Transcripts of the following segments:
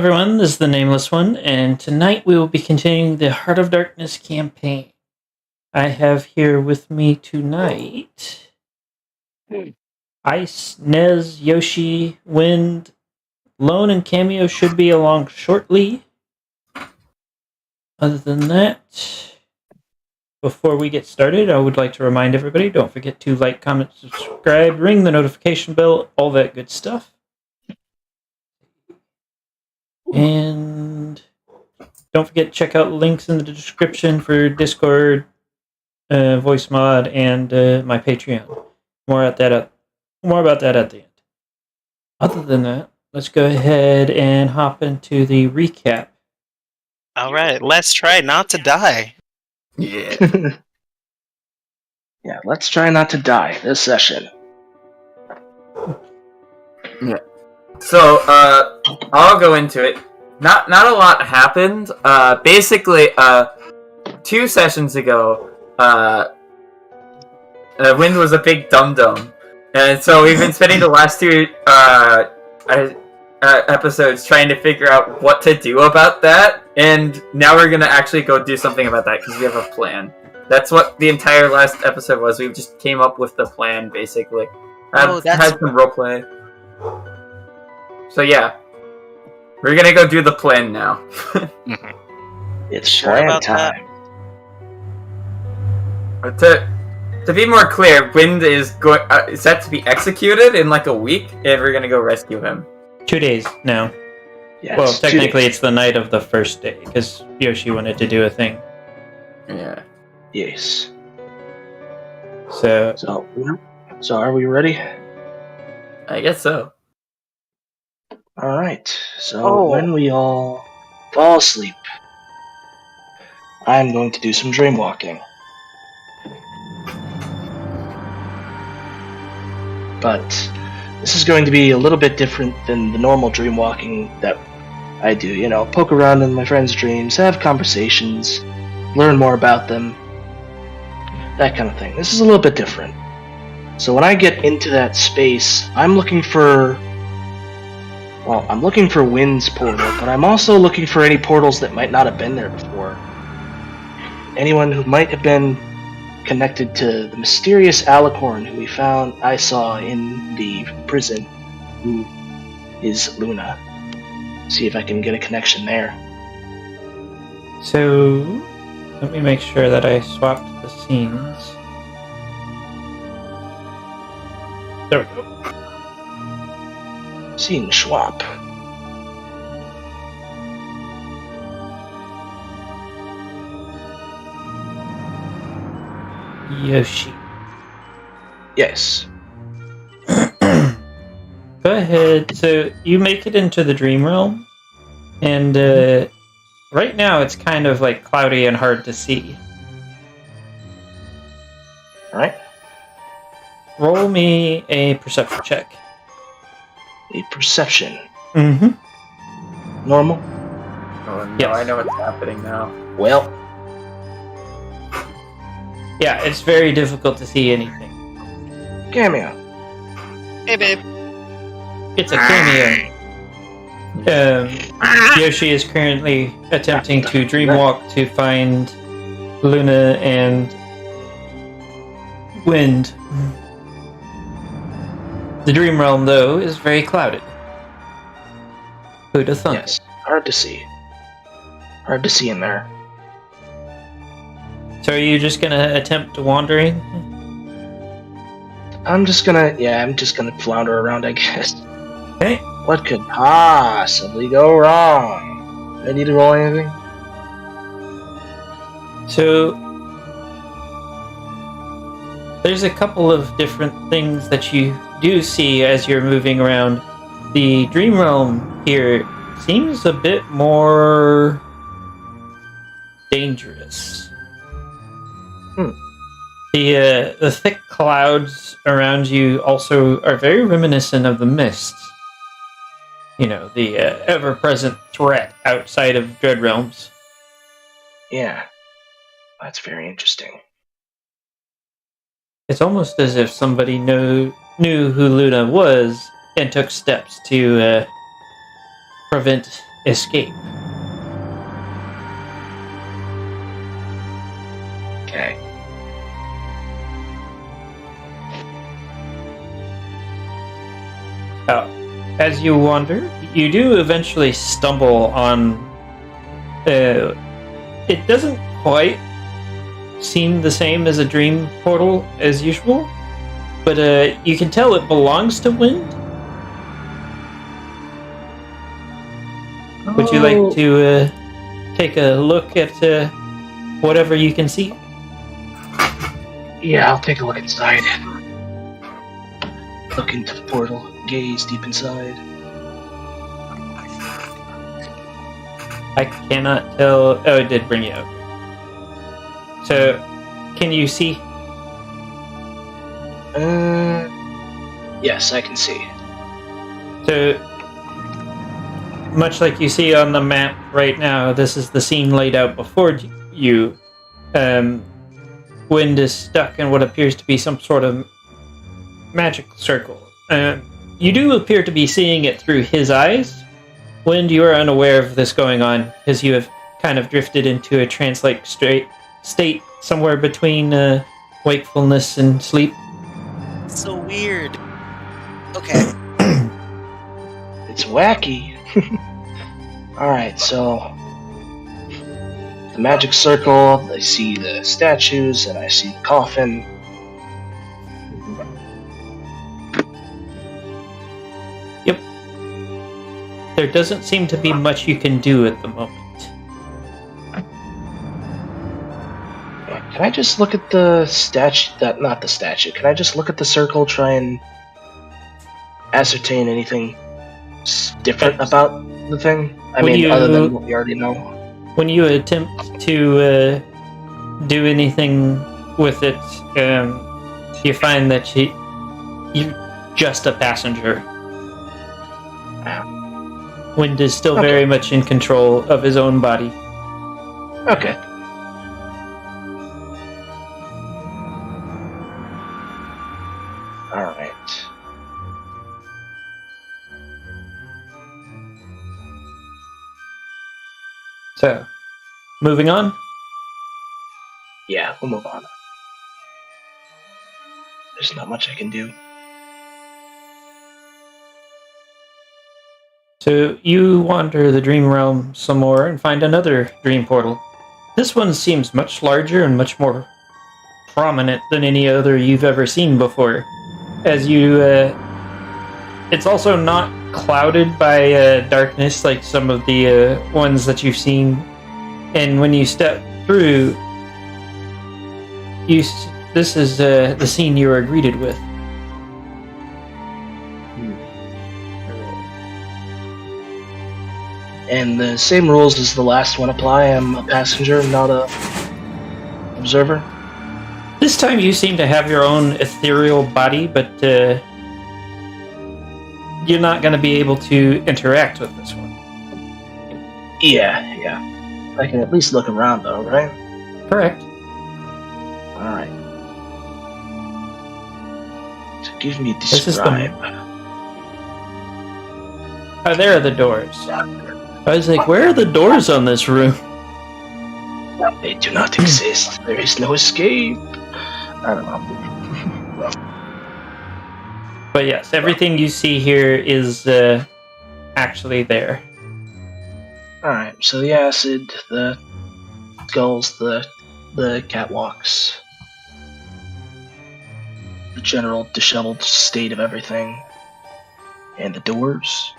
everyone, this is the Nameless one, and tonight we will be continuing the Heart of Darkness campaign. I have here with me tonight Ice, Nez, Yoshi, Wind, Lone, and Cameo should be along shortly. Other than that, before we get started, I would like to remind everybody, don't forget to like, comment, subscribe, ring the notification bell, all that good stuff. And don't forget to check out links in the description for Discord, voice mod, and my Patreon. More about that at the end. Other than that, let's go ahead and hop into the recap. All right, let's try not to die. Yeah. Yeah, let's try not to die this session. Yeah. So, I'll go into it. Not a lot happened. Basically, 2 sessions ago, Wind was a big dum-dum. And so we've been spending the last 2 episodes trying to figure out what to do about that. And now we're gonna actually go do something about that because we have a plan. That's what the entire last episode was. We just came up with the plan, basically. Had some roleplay. So yeah, we're gonna go do the plan now. It's plan time. To be more clear, Wind is set to be executed in like a week, and we're gonna go rescue him. 2 days now. Yes, well, technically it's the night of the first day, because Yoshi wanted to do a thing. Yeah. Yes. So are we ready? I guess so. Alright, so when we all fall asleep, I'm going to do some dream walking. But this is going to be a little bit different than the normal dream walking that I do. You know, poke around in my friends' dreams, have conversations, learn more about them, that kind of thing. This is a little bit different. So when I get into that space, I'm looking for Wind's portal, but I'm also looking for any portals that might not have been there before. Anyone who might have been connected to the mysterious Alicorn who I saw in the prison, who is Luna. See if I can get a connection there. So, let me make sure that I swapped the scenes. There we go. Scene swap. Yoshi. Yes. Go ahead. So, you make it into the dream realm, and right now it's kind of like cloudy and hard to see. Alright. Roll me a perception check. A perception. Mm-hmm. Normal? Oh no, Yes. I know what's happening now. Well. Yeah, it's very difficult to see anything. Cameo. Hey, babe. It's a cameo. Yoshi is currently attempting to dreamwalk to find Luna and Wind. The dream realm, though, is very clouded. Who'd have thunk? Yes. Hard to see. Hard to see in there. So are you just gonna attempt wandering? I'm just gonna flounder around, I guess. Okay. What could possibly go wrong? Do I need to roll anything? So there's a couple of different things that you do see as you're moving around. The dream realm here seems a bit more dangerous. The thick clouds around you also are very reminiscent of the mists. You know, the ever-present threat outside of Dread Realms. Yeah. That's very interesting. It's almost as if somebody knew who Luna was and took steps to prevent escape. Okay. As you wander, you do eventually stumble on. It doesn't quite seem the same as a dream portal as usual, but you can tell it belongs to Wind. Would you like to take a look at whatever you can see? Yeah, I'll take a look inside. Look into the portal, gaze deep inside. I cannot tell. Oh, it did bring you out. So, can you see? Yes, I can see. So, much like you see on the map right now, this is the scene laid out before you. Wind is stuck in what appears to be some sort of magic circle. You do appear to be seeing it through his eyes. Wind, you are unaware of this going on, because you have kind of drifted into a trance-like state somewhere between wakefulness and sleep. So weird. Okay. It's wacky. Alright, so the magic circle, I see the statues, and I see the coffin. Yep. There doesn't seem to be much you can do at the moment. Can I just look at the statue? Not the statue. Can I just look at the circle, try and ascertain anything different about the thing? Other than what we already know. When you attempt to do anything with it, you find that you're just a passenger. Wind is still very much in control of his own body. Okay. Alright. So, moving on. Yeah, we'll move on. There's not much I can do. So, you wander the dream realm some more and find another dream portal. This one seems much larger and much more prominent than any other you've ever seen before. As you, it's also not clouded by darkness like some of the ones that you've seen. And when you step through, this is the scene you are greeted with. And the same rules as the last one apply. I'm a passenger, not a observer. This time you seem to have your own ethereal body, but you're not going to be able to interact with this one. Yeah. I can at least look around, though, right? Correct. Alright. So give me a This is describe. Oh, there are the doors. I was like, where are the doors on this room? They do not exist. There is no escape. I don't know. But yes, everything you see here is actually there. Alright, so the acid, the skulls, the catwalks, the general disheveled state of everything, and the doors.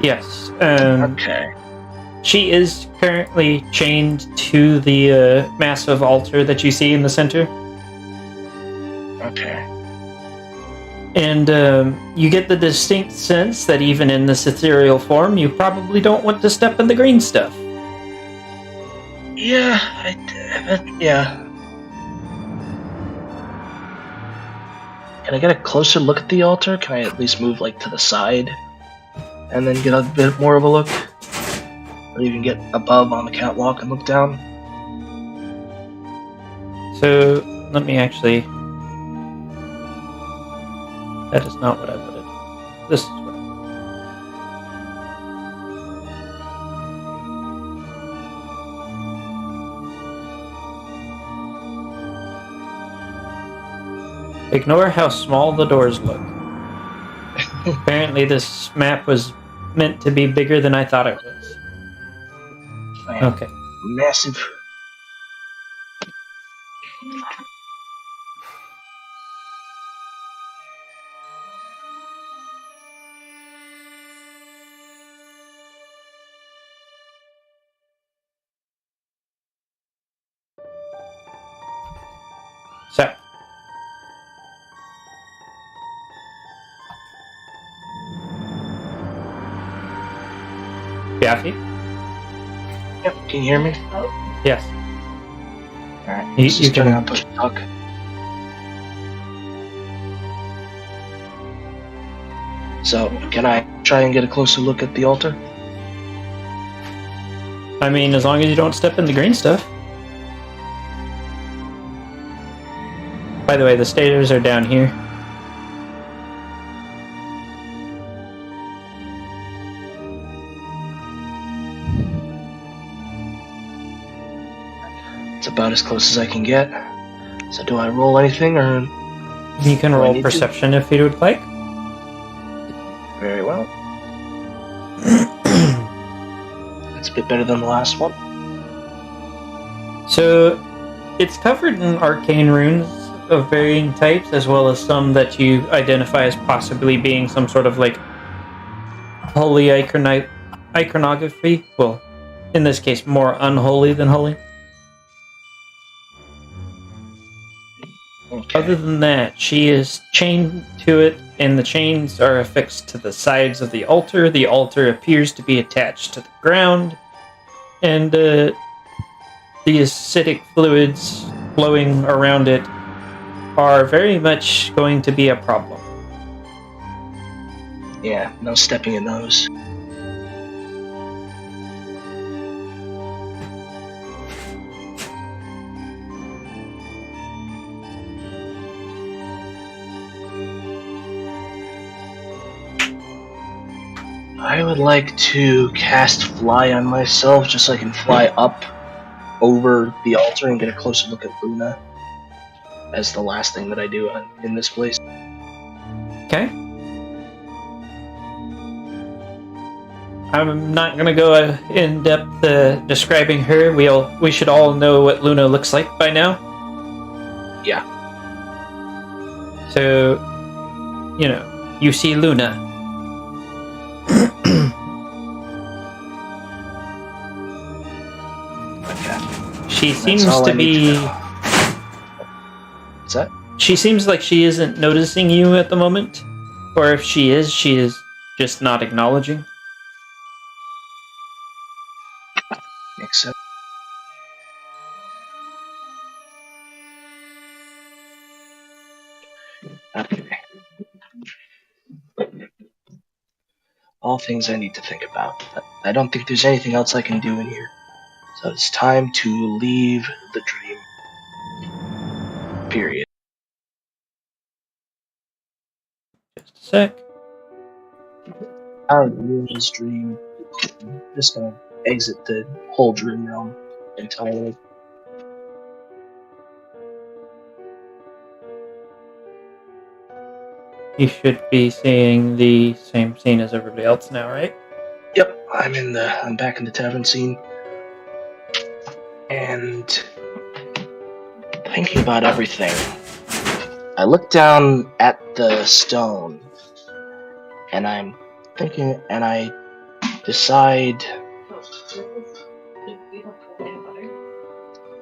Yes. Okay. She is currently chained to the massive altar that you see in the center. Okay. And you get the distinct sense that even in this ethereal form, you probably don't want to step in the green stuff. Yeah, yeah. Can I get a closer look at the altar? Can I at least move, like, to the side? And then get a bit more of a look? Or even get above on the catwalk and look down? So, let me actually... That is not what I wanted. This is what I Ignore how small the doors look. Apparently this map was meant to be bigger than I thought it was. Man, Okay. massive. So. Biafy? Yep, can you hear me? Yes. Alright, You just can- turning on push talk. So, can I try and get a closer look at the altar? I mean, as long as you don't step in the green stuff. By the way, the stators are down here. It's about as close as I can get. So do I roll anything, or... You can Do I roll need to? perception if you would like. Very well. It's a bit better than the last one. So, it's covered in arcane runes of varying types, as well as some that you identify as possibly being some sort of like holy iconography. Well, in this case, more unholy than holy. Okay. Other than that, she is chained to it, and the chains are affixed to the sides of the altar. The altar appears to be attached to the ground, and the acidic fluids flowing around it are very much going to be a problem. Yeah, no stepping in those. I would like to cast Fly on myself just so I can fly up over the altar and get a closer look at Luna as the last thing that I do in this place. Okay? I'm not going to go in depth describing her. We should all know what Luna looks like by now. Yeah. So, you know, you see Luna. Okay. She That's seems all to I need be. know. What's that? She seems like she isn't noticing you at the moment. Or if she is just not acknowledging. Makes sense. Okay. All things I need to think about. I don't think there's anything else I can do in here. So it's time to leave the dream. Period. Just a sec. Out of Luna's dream. I'm just gonna exit the whole dream realm entirely. You should be seeing the same scene as everybody else now, right? Yep, I'm back in the tavern scene. And thinking about everything. I look down at the stone and I'm thinking, and I decide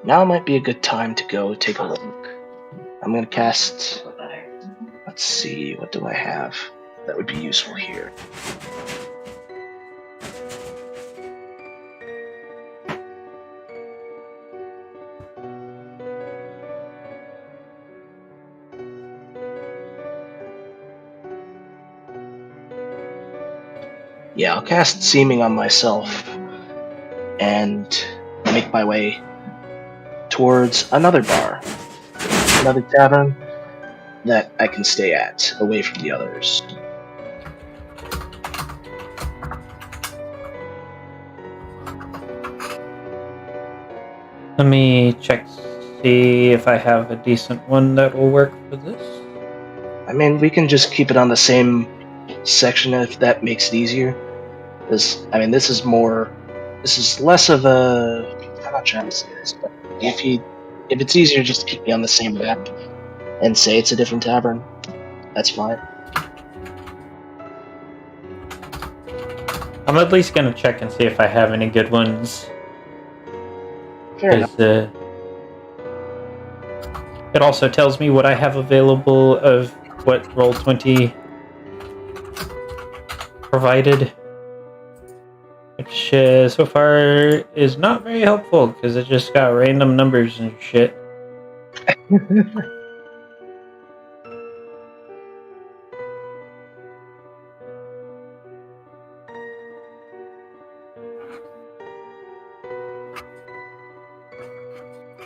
now might be a good time to go take a look. I'm gonna cast, let's see, what do I have that would be useful here? Yeah, I'll cast Seeming on myself and make my way towards another bar, another tavern, that I can stay at, away from the others. Let me check, see if I have a decent one that will work for this. I mean, we can just keep it on the same section if that makes it easier. This is less of a. I'm not trying to say this, but if it's easier just to keep me on the same map and say it's a different tavern, that's fine. I'm at least gonna check and see if I have any good ones. Fair enough. It also tells me what I have available of what Roll20 provided, which so far is not very helpful because it just got random numbers and shit.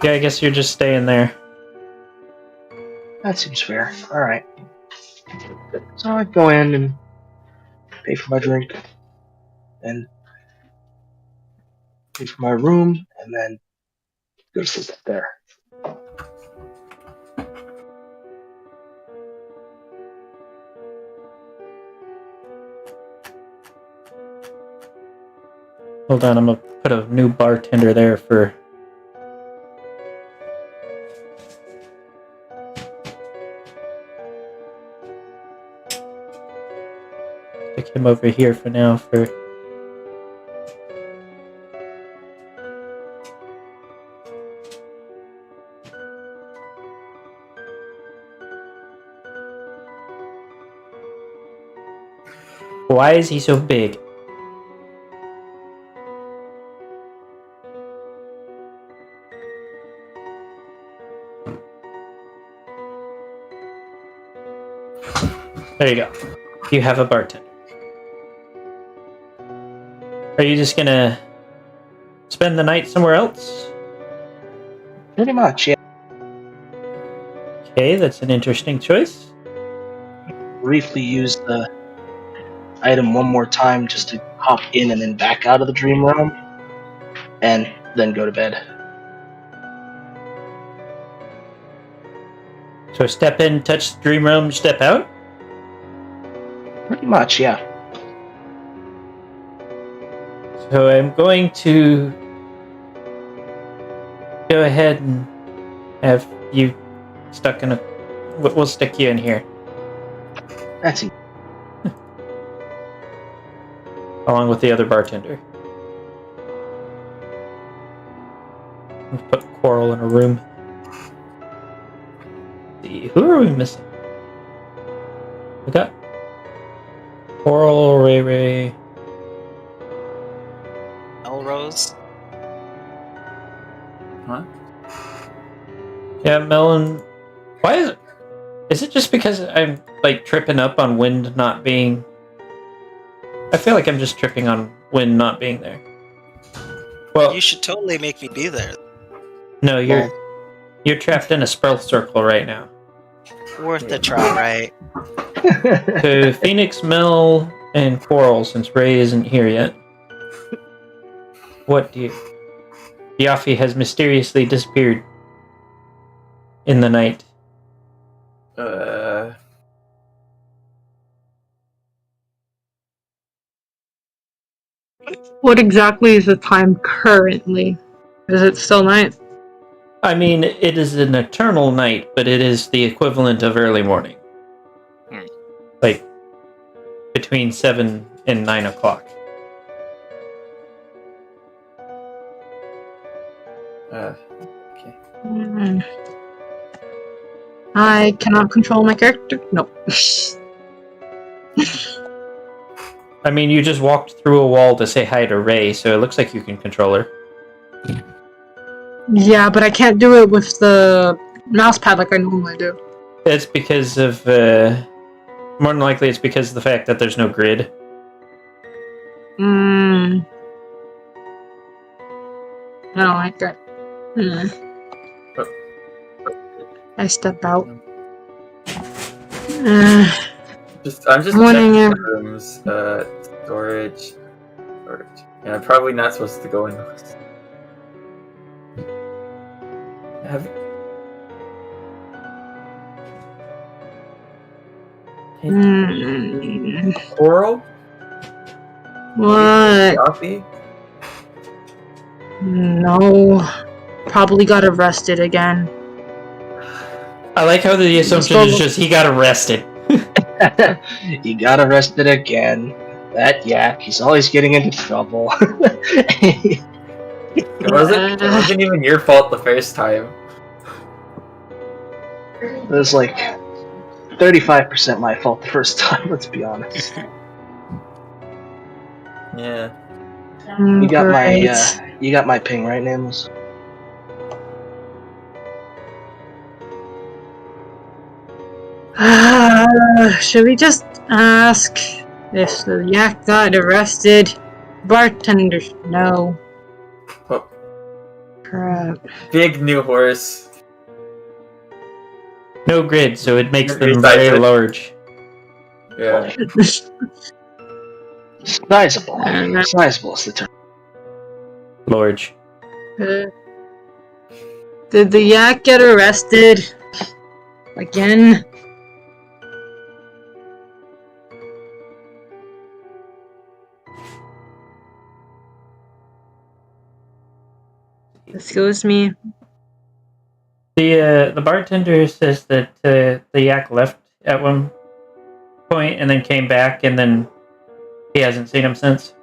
Yeah, I guess you're just staying there. That seems fair. Alright. So I go in and pay for my drink, and pay for my room, and then go to sleep up there. Hold on, I'm gonna put a new bartender there for. Stick him over here for now for. Why is he so big? There you go. You have a bartender. Are you just gonna spend the night somewhere else? Pretty much, yeah. Okay, that's an interesting choice. Briefly use the item one more time just to hop in and then back out of the dream realm, and then go to bed. So step in, touch the dream realm, step out? Pretty much, yeah. So I'm going to go ahead and have you stuck in a. We'll stick you in here. That's it. Along with the other bartender. Let's put Quarrel in a room. Let's see, who are we missing? We got Quarrel, Ray. Elrose. Huh? Yeah, Melon. Why is it? Is it just because I'm like tripping up on wind not being? I feel like I'm just tripping on wind not being there. Well, You should totally make me be there. no, you're trapped in a spell circle right now. Worth a try, right? So Phoenix, Mel, and Quarrel, since Ray isn't here yet. What do you? Yafi has mysteriously disappeared in the night. What exactly is the time currently? Is it still night? I mean, it is an eternal night, but it is the equivalent of early morning. Like, between 7 and 9 o'clock. Okay. I cannot control my character? Nope. I mean, you just walked through a wall to say hi to Ray, so it looks like you can control her. Yeah, but I can't do it with the mouse pad like I normally do. It's because of, more than likely it's because of the fact that there's no grid. I don't like that. I step out. I'm just Morning, checking the rooms. Storage. Yeah, I'm probably not supposed to go in those. Coral? What? Coffee? No. Probably got arrested again. I like how the assumption is just he got arrested. He got arrested again. That yak, he's always getting into trouble. It wasn't even your fault the first time. It was like 35% my fault the first time, let's be honest. Yeah. You got Great. you got my ping, right, Nameless? Should we just ask if the yak got arrested? Bartender, no. Oh, Crap. big new horse. No grid, so it makes them Resize very it. large. Yeah. Sizable. Sizable is the term. Large. Did the yak get arrested? Again? Excuse me? The bartender says that the yak left at one point and then came back, and then he hasn't seen him since.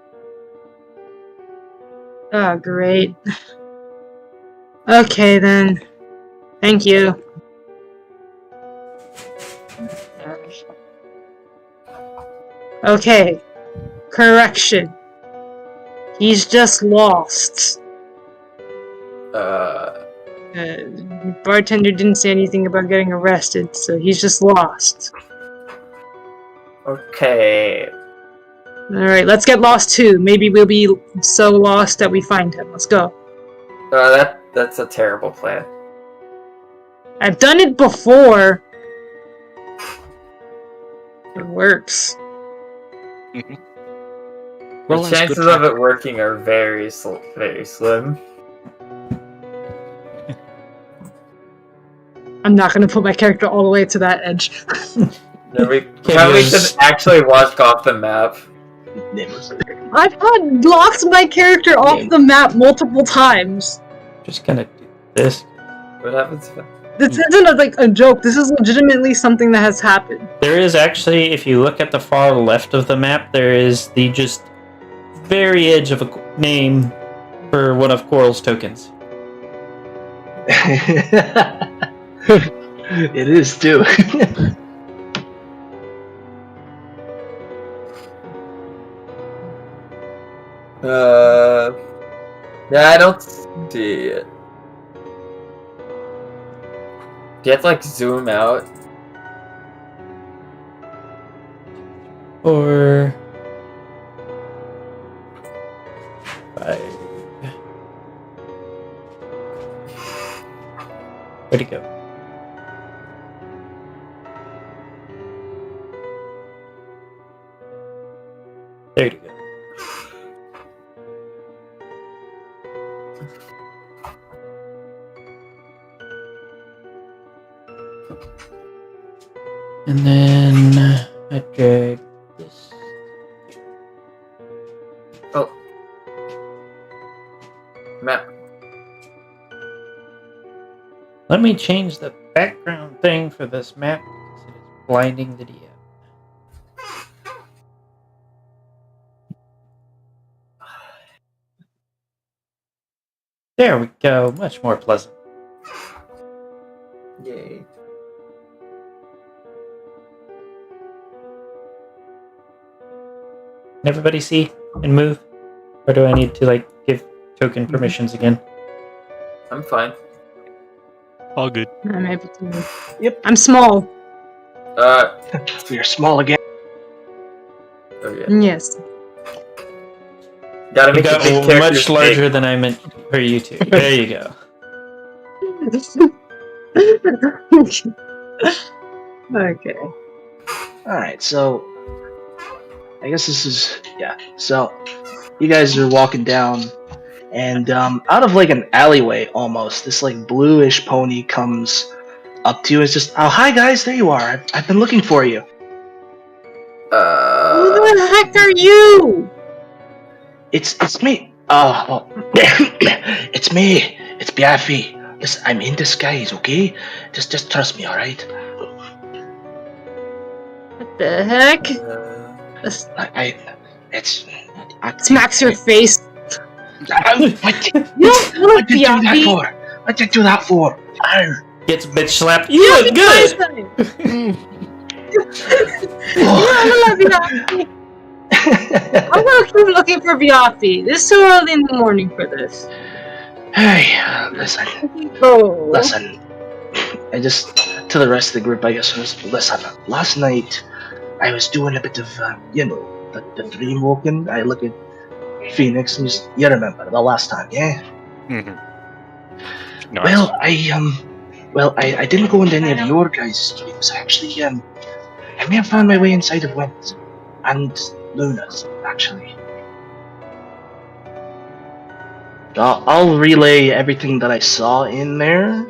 Oh, great. Okay, then. Thank you. Okay. Correction. He's just lost. Bartender didn't say anything about getting arrested, so he's just lost. Okay. Alright, let's get lost too. Maybe we'll be so lost that we find him. Let's go. That's a terrible plan. I've done it before. It works. Well, The that's chances good of it working are very slim. I'm not gonna put my character all the way to that edge. No, we probably should actually walk off the map. Nameless. I've had locked my character off the map multiple times. Just gonna do this. What happens if This isn't a joke. This is legitimately something that has happened. There is actually, if you look at the far left of the map, there is the just very edge of a name for one of Coral's tokens. It is too. Yeah, I don't see it. Do you have to like zoom out? Or 5. Where'd it go? There you go. And then I drag this. Oh. Map. Let me change the background thing for this map because it is blinding the DM. There we go. Much more pleasant. Yay. Can everybody see and move? Or do I need to give token permissions again? I'm fine. All good. I'm able to move. Yep. I'm small. You're small again. Oh yeah. Yes. Gotta You make got the big characters much larger than I meant for you two. There you go. Okay. Alright, so I guess this is so you guys are walking down and out of like an alleyway almost, this like bluish pony comes up to you and it's just, oh hi guys, there you are. I've been looking for you. Who the heck are you? It's me. Oh well, it's me. It's Biaffi. Listen, I'm in disguise, okay? Just trust me, alright? What the heck? It's Smacks your face. What You don't look did you do that Biaffi. for? What did you do that for? Ow. Gets bitch slapped. You Biaffi look good. Biaffi. I'm gonna keep looking for Biaffi. It's too early in the morning for this. Hey, listen. Oh. Listen. I just, to the rest of the group, I guess, listen. Last night, I was doing a bit of, the dream walking. I look at Phoenix and just, you remember the last time, yeah? Mm-hmm. Nice. Well, I didn't go into any of your guys' dreams. I actually, I may have found my way inside of Wen's and Luna's, actually. I'll relay everything that I saw in there,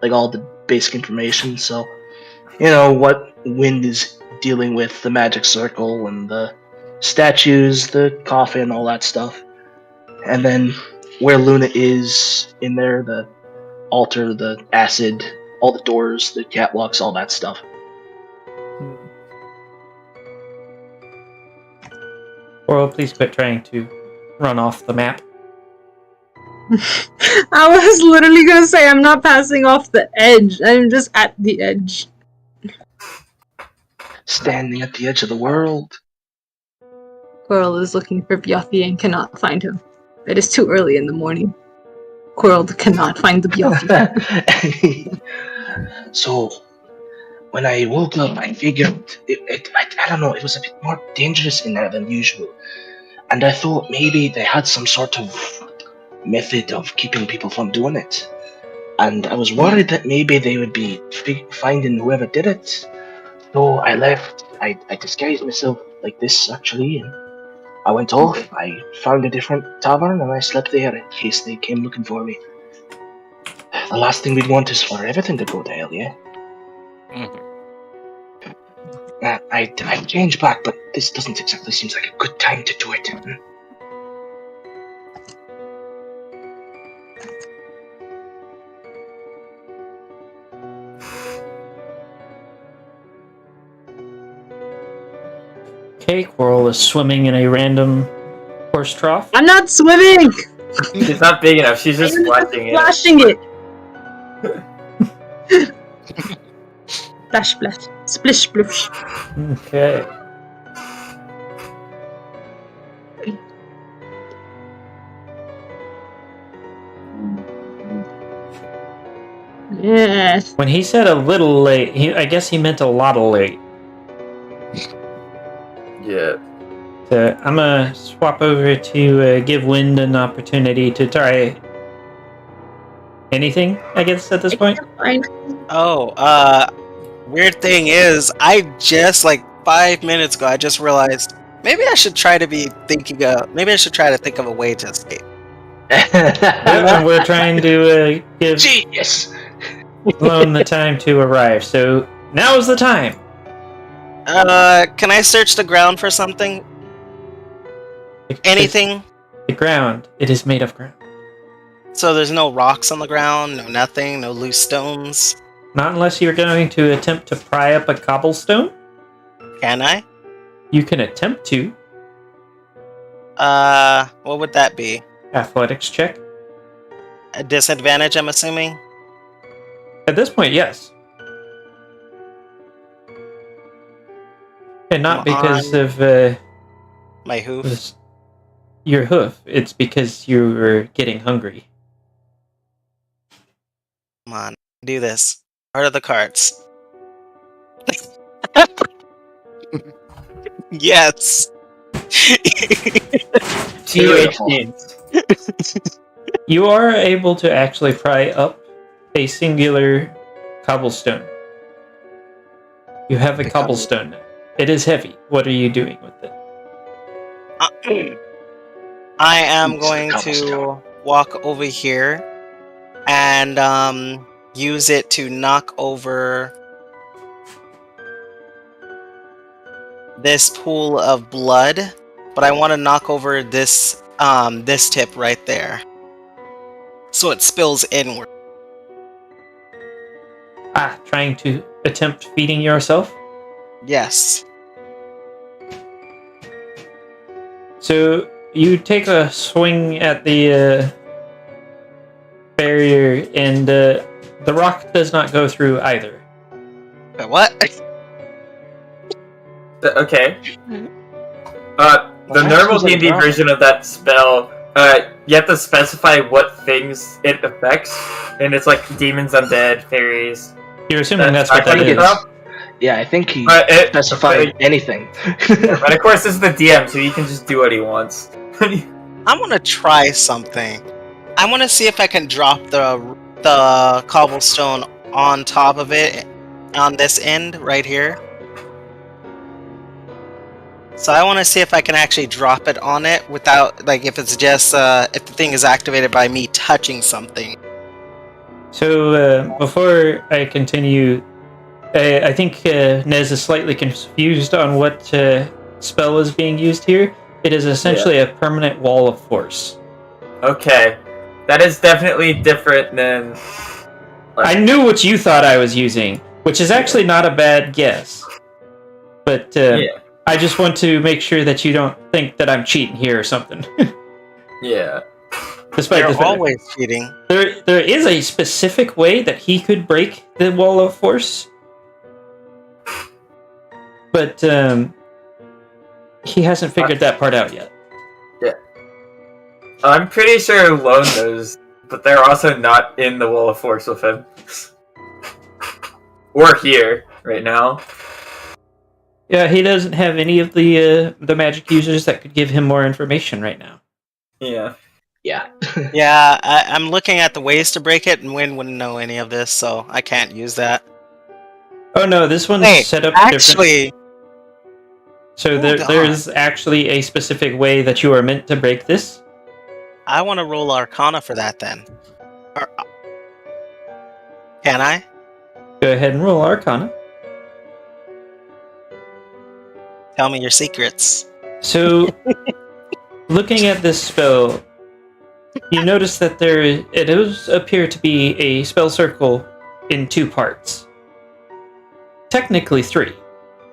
like all the basic information. So, what Wind is dealing with, the magic circle and the statues, the coffin, all that stuff, and then where Luna is in there, the altar, the acid, all the doors, the catwalks, all that stuff. Coral, please quit trying to run off the map. I was literally gonna say I'm not passing off the edge. I'm just at the edge. Standing at the edge of the world. Coral is looking for Biaffi and cannot find him. It is too early in the morning. Coral cannot find the Biaffi. So, when I woke up, I figured I don't know, it was a bit more dangerous in there than usual. And I thought maybe they had some sort of method of keeping people from doing it. And I was worried that maybe they would be finding whoever did it. So I left. I disguised myself like this, actually, and I went off. I found a different tavern and I slept there in case they came looking for me. The last thing we'd want is for everything to go to hell, yeah? Mm-hmm. I've changed back, but this doesn't exactly seem like a good time to do it. Okay, Coral is swimming in a random horse trough. I'm not swimming! She's not big enough. She's just splashing it. Splashing it! Splash, splash. Splish, splish. Okay. Yes. When he said a little late, I guess he meant a lot of late. Yeah. So I'm gonna swap over to give Wind an opportunity to try anything, I guess, at this point. Weird thing is, I just, 5 minutes ago, I just realized, maybe I should try to think of a way to escape. And we're trying to give Genius! Sloan the time to arrive, so now is the time. Can I search the ground for something? Anything? The ground. It is made of ground. So there's no rocks on the ground, no nothing, no loose stones? Not unless you're going to attempt to pry up a cobblestone. Can I? You can attempt to. What would that be? Athletics check. A disadvantage, I'm assuming? At this point, yes. And not because of my hoof. Your hoof. It's because you were getting hungry. Come on, do this. Heart of the cards. Yes. 2 18s. You are able to actually pry up a singular cobblestone. You have a The cobblestone now. It is heavy. What are you doing with it? I am It's the going cobblestone. to walk over here and use it to knock over this pool of blood, but I want to knock over this tip right there, so it spills inward. Trying to attempt feeding yourself? Yes. So you take a swing at the barrier, and the rock does not go through either. But what? Okay. Well, The that normal seems like a D&D drop. version of that spell, you have to specify what things it affects, and it's like demons, undead, fairies. You're assuming that's not what that gonna is. give up. Yeah, I think he But specified anything. but of course, this is the DM, so he can just do what he wants. I want to try something. I want to see if I can drop the cobblestone on top of it on this end right here. So I want to see if I can actually drop it on it without, like, if it's just if the thing is activated by me touching something. So before I continue, I think Nez is slightly confused on what spell is being used here. It is essentially a permanent wall of force. Okay, that is definitely different than. I knew what you thought I was using, which is actually not a bad guess. But I just want to make sure that you don't think that I'm cheating here or something. Yeah. Despite You're the fact always cheating. there is a specific way that he could break the wall of force, but he hasn't figured that part out yet. I'm pretty sure Lone knows, but they're also not in the wall of force with him. Or here, right now. Yeah, he doesn't have any of the magic users that could give him more information right now. Yeah. Yeah. Yeah, I'm looking at the ways to break it, and Win wouldn't know any of this, so I can't use that. Oh no, this one's Wait, set up different. actually, So hold there's actually a specific way that you are meant to break this. I want to roll Arcana for that then. Or, can I? Go ahead and roll Arcana. Tell me your secrets. So, looking at this spell, you notice that it does appear to be a spell circle in two parts. Technically three.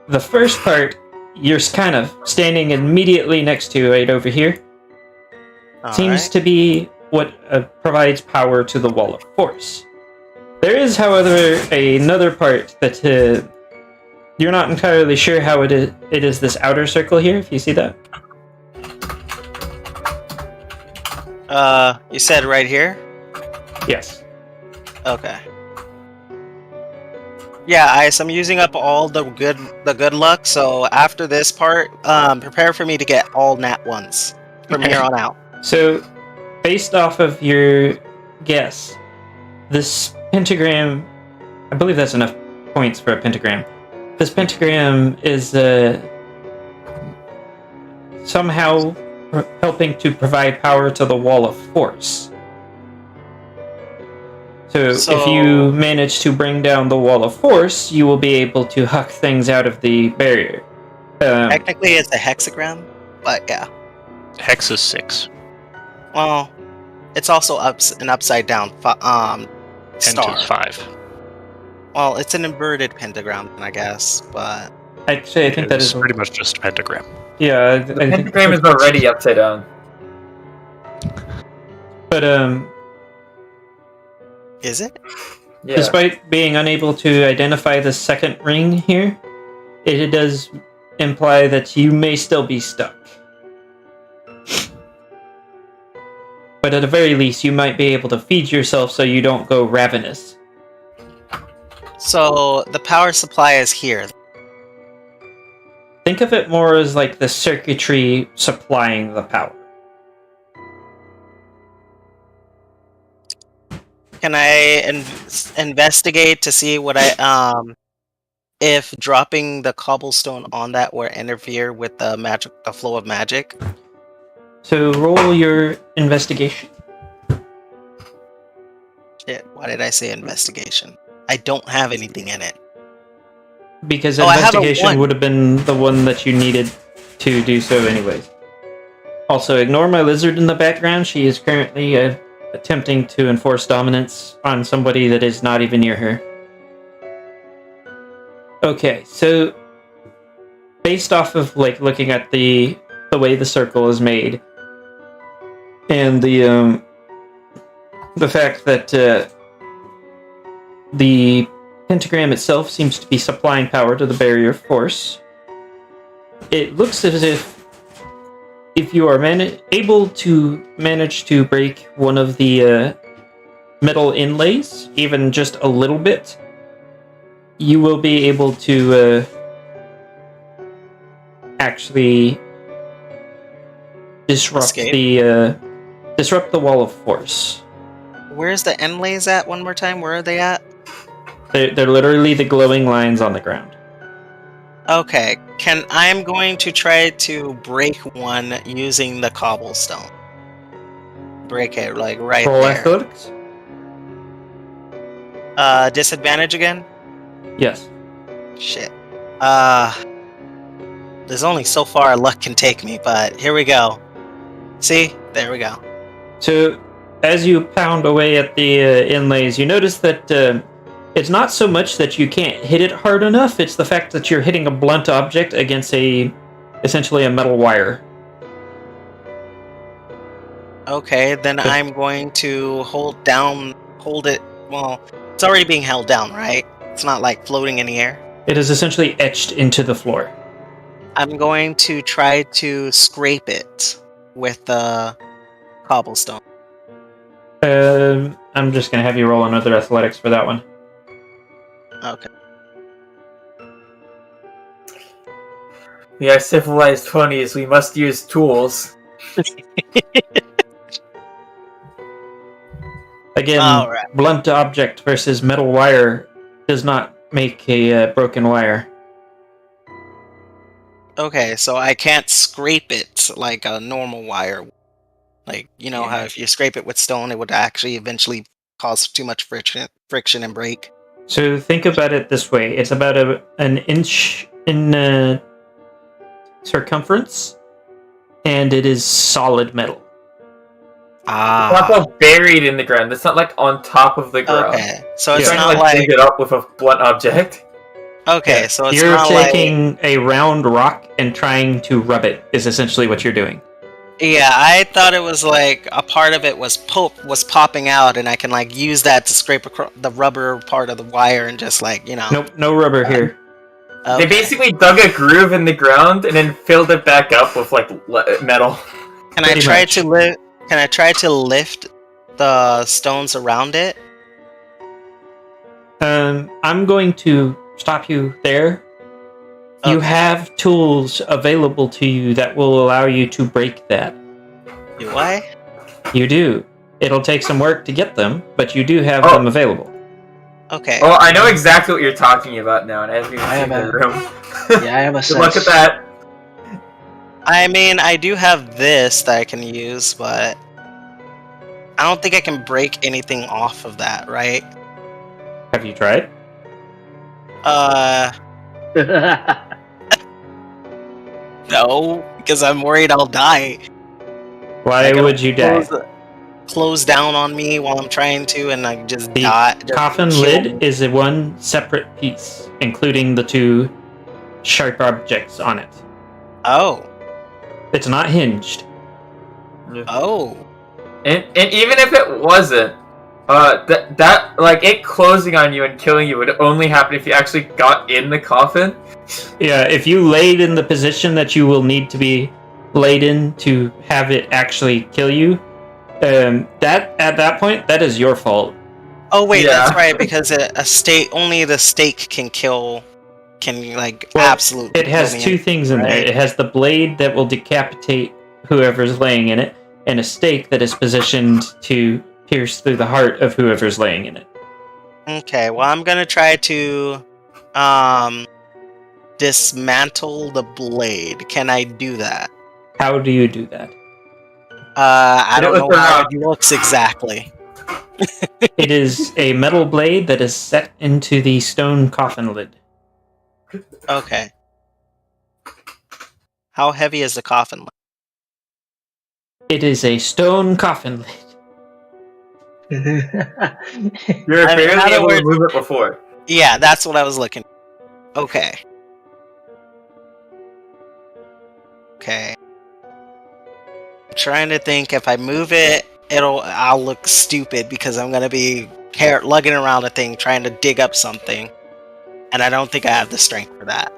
The first part, you're kind of standing immediately next to right over here. Seems to be what provides power to the wall of force. There is, however, another part that you're not entirely sure how it is. It is this outer circle here, if you see that. You said right here? Yes. Okay. Yeah, I'm using up all the good luck, so after this part, prepare for me to get all nat ones from here on out. So, based off of your guess, this pentagram, I believe that's enough points for a pentagram. This pentagram is somehow helping to provide power to the wall of force. So if you manage to bring down the wall of force, you will be able to huck things out of the barrier. Technically, it's a hexagram, but yeah. Hex is 6. Well, it's also an upside down star. 10 to 5. Well, it's an inverted pentagram, I guess, but Actually, I think that is pretty much just a pentagram. Yeah, The pentagram is already upside down. But is it? Yeah. despite being unable to identify the second ring here, it does imply that you may still be stuck. But at the very least, you might be able to feed yourself so you don't go ravenous. So the power supply is here. Think of it more as like the circuitry supplying the power. Can I investigate to see what I if dropping the cobblestone on that will interfere with the flow of magic. So roll your investigation. Shit, why did I say investigation? I don't have anything in it. Because I have a investigation 1. would have been the one that you needed to do so anyways. Also, ignore my lizard in the background. She is currently attempting to enforce dominance on somebody that is not even near her. Okay, so based off of like looking at the way the circle is made, and the fact that the pentagram itself seems to be supplying power to the barrier force, it looks as if you are able to manage to break one of the metal inlays, even just a little bit, you will be able to actually disrupt disrupt the wall of force. Where's the inlays at? One more time. Where are they at? They're literally the glowing lines on the ground. Okay. I'm going to try to break one using the cobblestone. Break it like right Roll there. athletics? Disadvantage again? Yes. Shit. There's only so far luck can take me, but here we go. See? There we go. So, as you pound away at the inlays, you notice that it's not so much that you can't hit it hard enough, it's the fact that you're hitting a blunt object against essentially a metal wire. Okay, then I'm going to hold it. Well, it's already being held down, right? It's not like floating in the air. It is essentially etched into the floor. I'm going to try to scrape it with the cobblestone. I'm just going to have you roll another athletics for that one. Okay. We are civilized ponies. We must use tools. Again, Alright. Blunt object versus metal wire does not make a broken wire. Okay, so I can't scrape it like a normal wire. Like, you know how if you scrape it with stone, it would actually eventually cause too much friction and break. So think about it this way. It's about an inch in circumference, and it is solid metal. It's not all buried in the ground. It's not like on top of the ground. Okay, so it's You're not trying to like... dig it up with a blunt object. Okay, so it's you're not taking a round rock and trying to rub it, is essentially what you're doing. Yeah, I thought it was like a part of it was popping out, and I can like use that to scrape the rubber part of the wire and just like, you know. Nope, no rubber here. Okay. They basically dug a groove in the ground and then filled it back up with like metal. Can I try to lift the stones around it? I'm going to stop you there. You Okay. have tools available to you that will allow you to break that. Do I? You do. It'll take some work to get them, but you do have them available. Okay. Oh, I know exactly what you're talking about now, and I haven't even I seen have the a- room. Yeah, I have a Good sense. luck at that. I mean, I do have this that I can use, but I don't think I can break anything off of that, right? Have you tried? No, because I'm worried I'll die. Why Like, would you die? Close down on me while I'm trying to, and I just The die. just coffin kill lid me. is a one separate piece, including the two sharp objects on it. Oh. It's not hinged. Oh. And even if it wasn't, that like it closing on you and killing you would only happen if you actually got in the coffin. Yeah, if you laid in the position that you will need to be laid in to have it actually kill you, that at that point, that is your fault. Oh wait, Yeah. that's right, because a stake, only the stake can like Well, absolutely. It has kill me two things in there. right? It has the blade that will decapitate whoever's laying in it, and a stake that is positioned to pierce through the heart of whoever's laying in it. Okay, well I'm gonna try to dismantle the blade. Can I do that? How do you do that? I Hit it don't with know the how rock. it looks exactly. It is a metal blade that is set into the stone coffin lid. Okay. How heavy is the coffin lid? It is a stone coffin lid. You were I mean, in barely other able to words- move it before. Yeah, that's what I was looking. Okay. Okay. I'm trying to think if I move it, I'll look stupid because I'm gonna be lugging around a thing trying to dig up something, and I don't think I have the strength for that.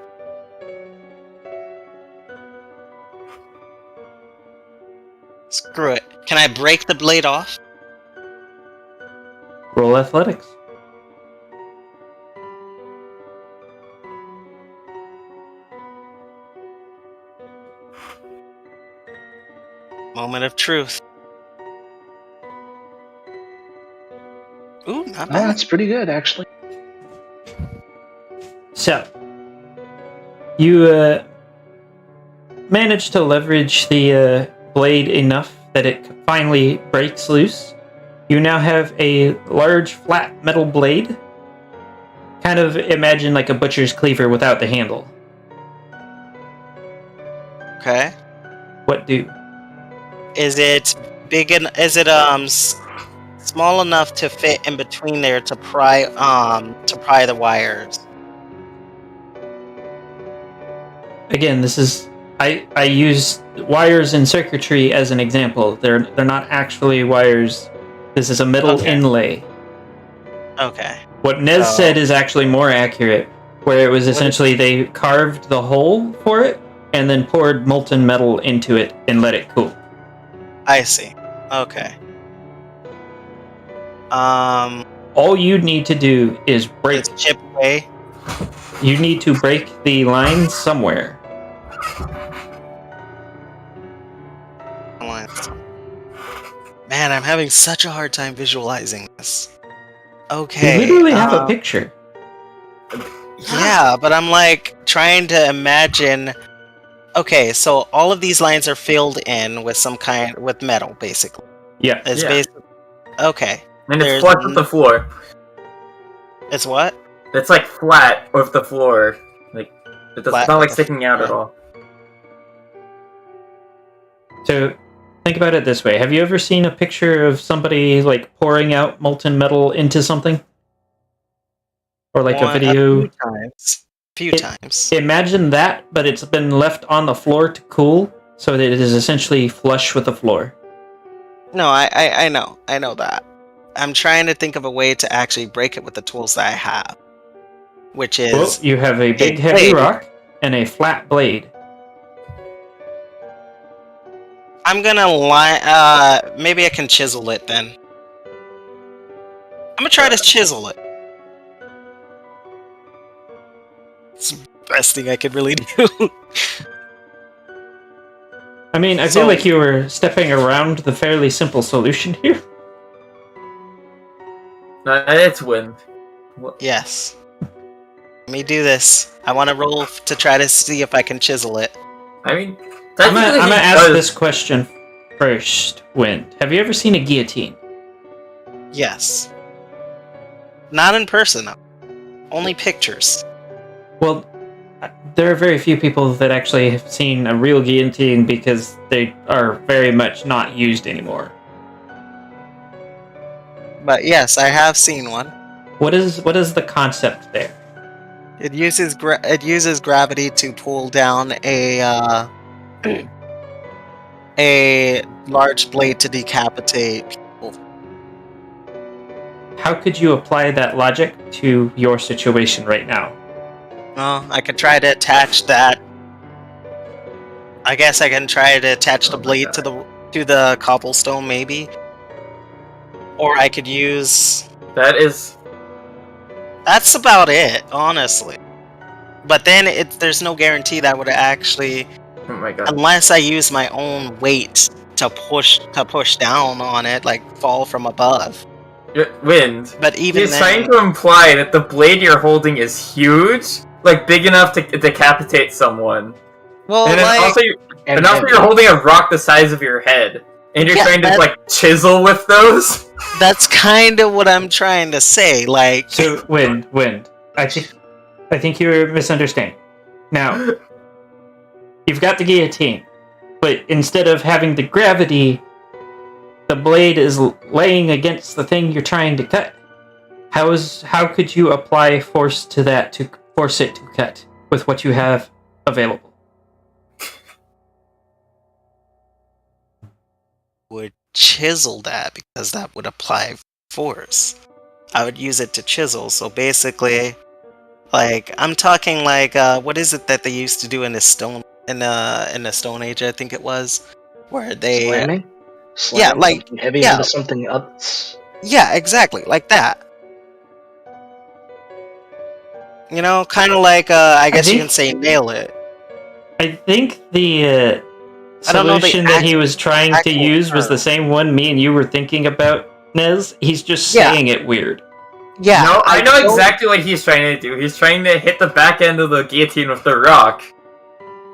Screw it. Can I break the blade off? Roll athletics. Moment of truth. Ooh, not Oh, bad. that's pretty good, actually. So, you manage to leverage the blade enough that it finally breaks loose. You now have a large, flat metal blade. Kind of imagine like a butcher's cleaver without the handle. Okay. What do? Is it big and is it small enough to fit in between there to pry the wires? Again, this is I use wires and circuitry as an example. They're not actually wires. This is a metal Okay. inlay. Okay. What Nez said is actually more accurate, where it was essentially they carved the hole for it and then poured molten metal into it and let it cool. I see. Okay. All you need to do is break. Let's chip away. You need to break the line somewhere. Man, I'm having such a hard time visualizing this. Okay. You literally have a picture. Yeah, but I'm like trying to imagine. Okay, so all of these lines are filled in with with metal, basically. Yeah. It's Yeah. basically okay. And There's it's flush with the floor. It's what? It's like flat with the floor. Like it's Flat not with like the sticking out at floor. all. So think about it this way. Have you ever seen a picture of somebody like pouring out molten metal into something? Or like a video? Few times. Imagine that, but it's been left on the floor to cool, so that it is essentially flush with the floor. No, I know that. I'm trying to think of a way to actually break it with the tools that I have, which is Well, you have a big heavy blade. rock and a flat blade. I'm gonna maybe I can chisel it then. I'm gonna try to chisel it. It's the best thing I could really do. I mean, I feel like you were stepping around the fairly simple solution here. It's wind. Yes. Let me do this. I want to roll to try to see if I can chisel it. I mean, I'm technically gonna he ask does- this question first, Wind. Have you ever seen a guillotine? Yes. Not in person, though. Only pictures. Well, there are very few people that actually have seen a real guillotine because they are very much not used anymore. But yes, I have seen one. What is the concept there? It uses gravity to pull down a large blade to decapitate people. How could you apply that logic to your situation right now? Well, I could try to attach that. I guess I can try to attach the blade to the cobblestone, maybe. Or I could use. That's about it, honestly. But then there's no guarantee that would actually, oh my god. unless I use my own weight to push down on it, like fall from above. Wind. But even He's then, trying to imply that the blade you're holding is huge, like big enough to decapitate someone. well, And then like, also you're holding a rock the size of your head, and you're Yeah, trying to like chisel with those. that's kind of what I'm trying to say. Like, So, Wind. I think you're misunderstanding. Now, you've got the guillotine, but instead of having the gravity, the blade is laying against the thing you're trying to cut. How could you apply force to that to force it to cut with what you have available? would chisel that because that would apply force. I would use it to chisel. So basically, like I'm talking like what is it that they used to do in the Stone Age? I think it was where they Slamming like- something heavy yeah. into something else. yeah, exactly like that. You know, kind of like I guess you think- can say nail it. I think the I don't know the solution that he was trying to actual use was the term. same one me and you were thinking about, Nez. He's just Yeah. saying it weird. Yeah, No, I know don't- exactly what he's trying to do. He's trying to hit the back end of the guillotine with the rock.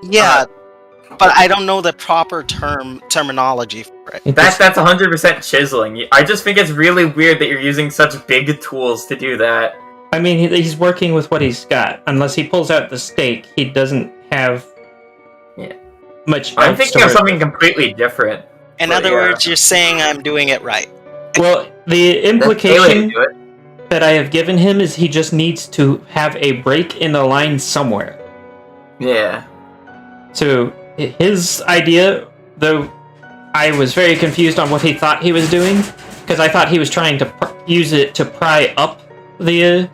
Yeah, but I don't know the proper terminology for it. That's 100% chiseling. I just think it's really weird that you're using such big tools to do that. I mean, he's working with what he's got. Unless he pulls out the stake, he doesn't have Yeah. much. I'm else thinking to of work something with. completely different. In But other yeah. words, you're saying I'm doing it right. Well, the That's the way to implication do it. that I have given him is he just needs to have a break in the line somewhere. Yeah. So his idea, though, I was very confused on what he thought he was doing, because I thought he was trying to use it to pry up the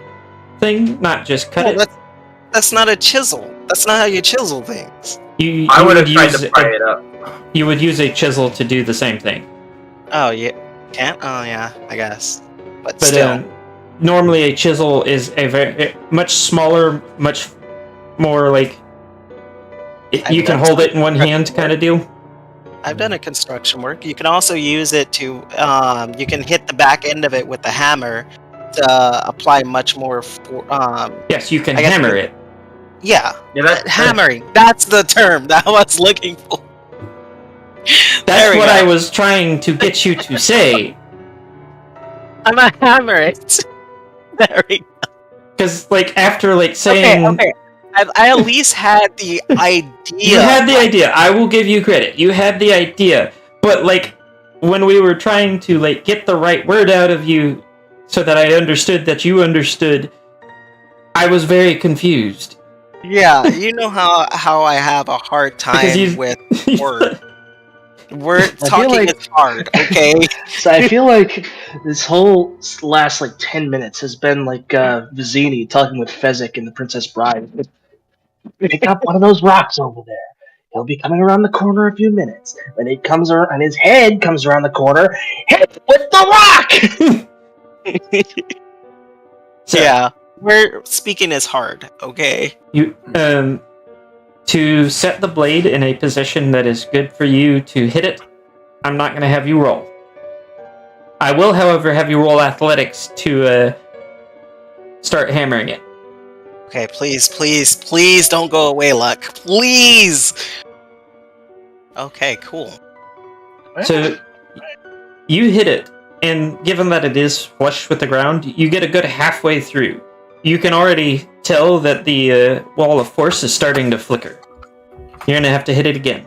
thing, not just cut No, it. that's not a chisel. That's not how you chisel things. You I would have tried use to pry it up. You would use a chisel to do the same thing. Oh, yeah. Can't? Oh, yeah, I guess. But But still. normally a chisel is a very much smaller, much more like you can hold it in one hand kind of deal. I've done a construction work. You can also use it to, you can hit the back end of it with the hammer to apply much more, Yes, you can I guess hammer you- it. yeah, Yeah, that's hammering. That's the term that I was looking for. There That's we what go. I was trying to get you to say. I'm a hammer it. There we go. Because, like, after, like, saying... Okay. I at least had the idea. You had the idea. I will give you credit. You had the idea. But, like, when we were trying to, like, get the right word out of you so that I understood that you understood, I was very confused. Yeah, you know how I have a hard time you- with words. Word feel talking like- is hard, okay? So I feel like this whole last like 10 minutes has been like Vizzini talking with Fezzik in The Princess Bride. Pick up one of those rocks over there. He'll be coming around the corner in a few minutes. When it comes around, and his head comes around the corner, hit with the rock. So, Yeah, where speaking is hard, okay? You, to set the blade in a position that is good for you to hit it, I'm not going to have you roll. I will, however, have you roll athletics to start hammering it. Okay, please don't go away, Luck. Please! Okay, cool. So, you hit it, and given that it is flush with the ground, you get a good halfway through. You can already tell that the wall of force is starting to flicker. You're going to have to hit it again.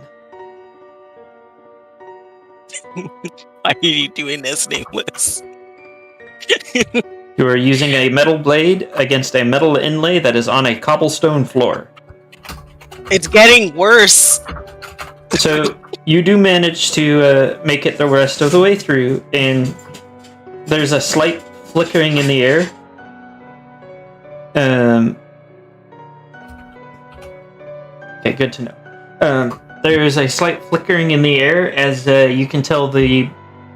Why are you doing this, Nameless? You are using a metal blade against a metal inlay that is on a cobblestone floor. It's getting worse! So you do manage to make it the rest of the way through, and there's a slight flickering in the air. Okay, good to know. There's a slight flickering in the air as you can tell the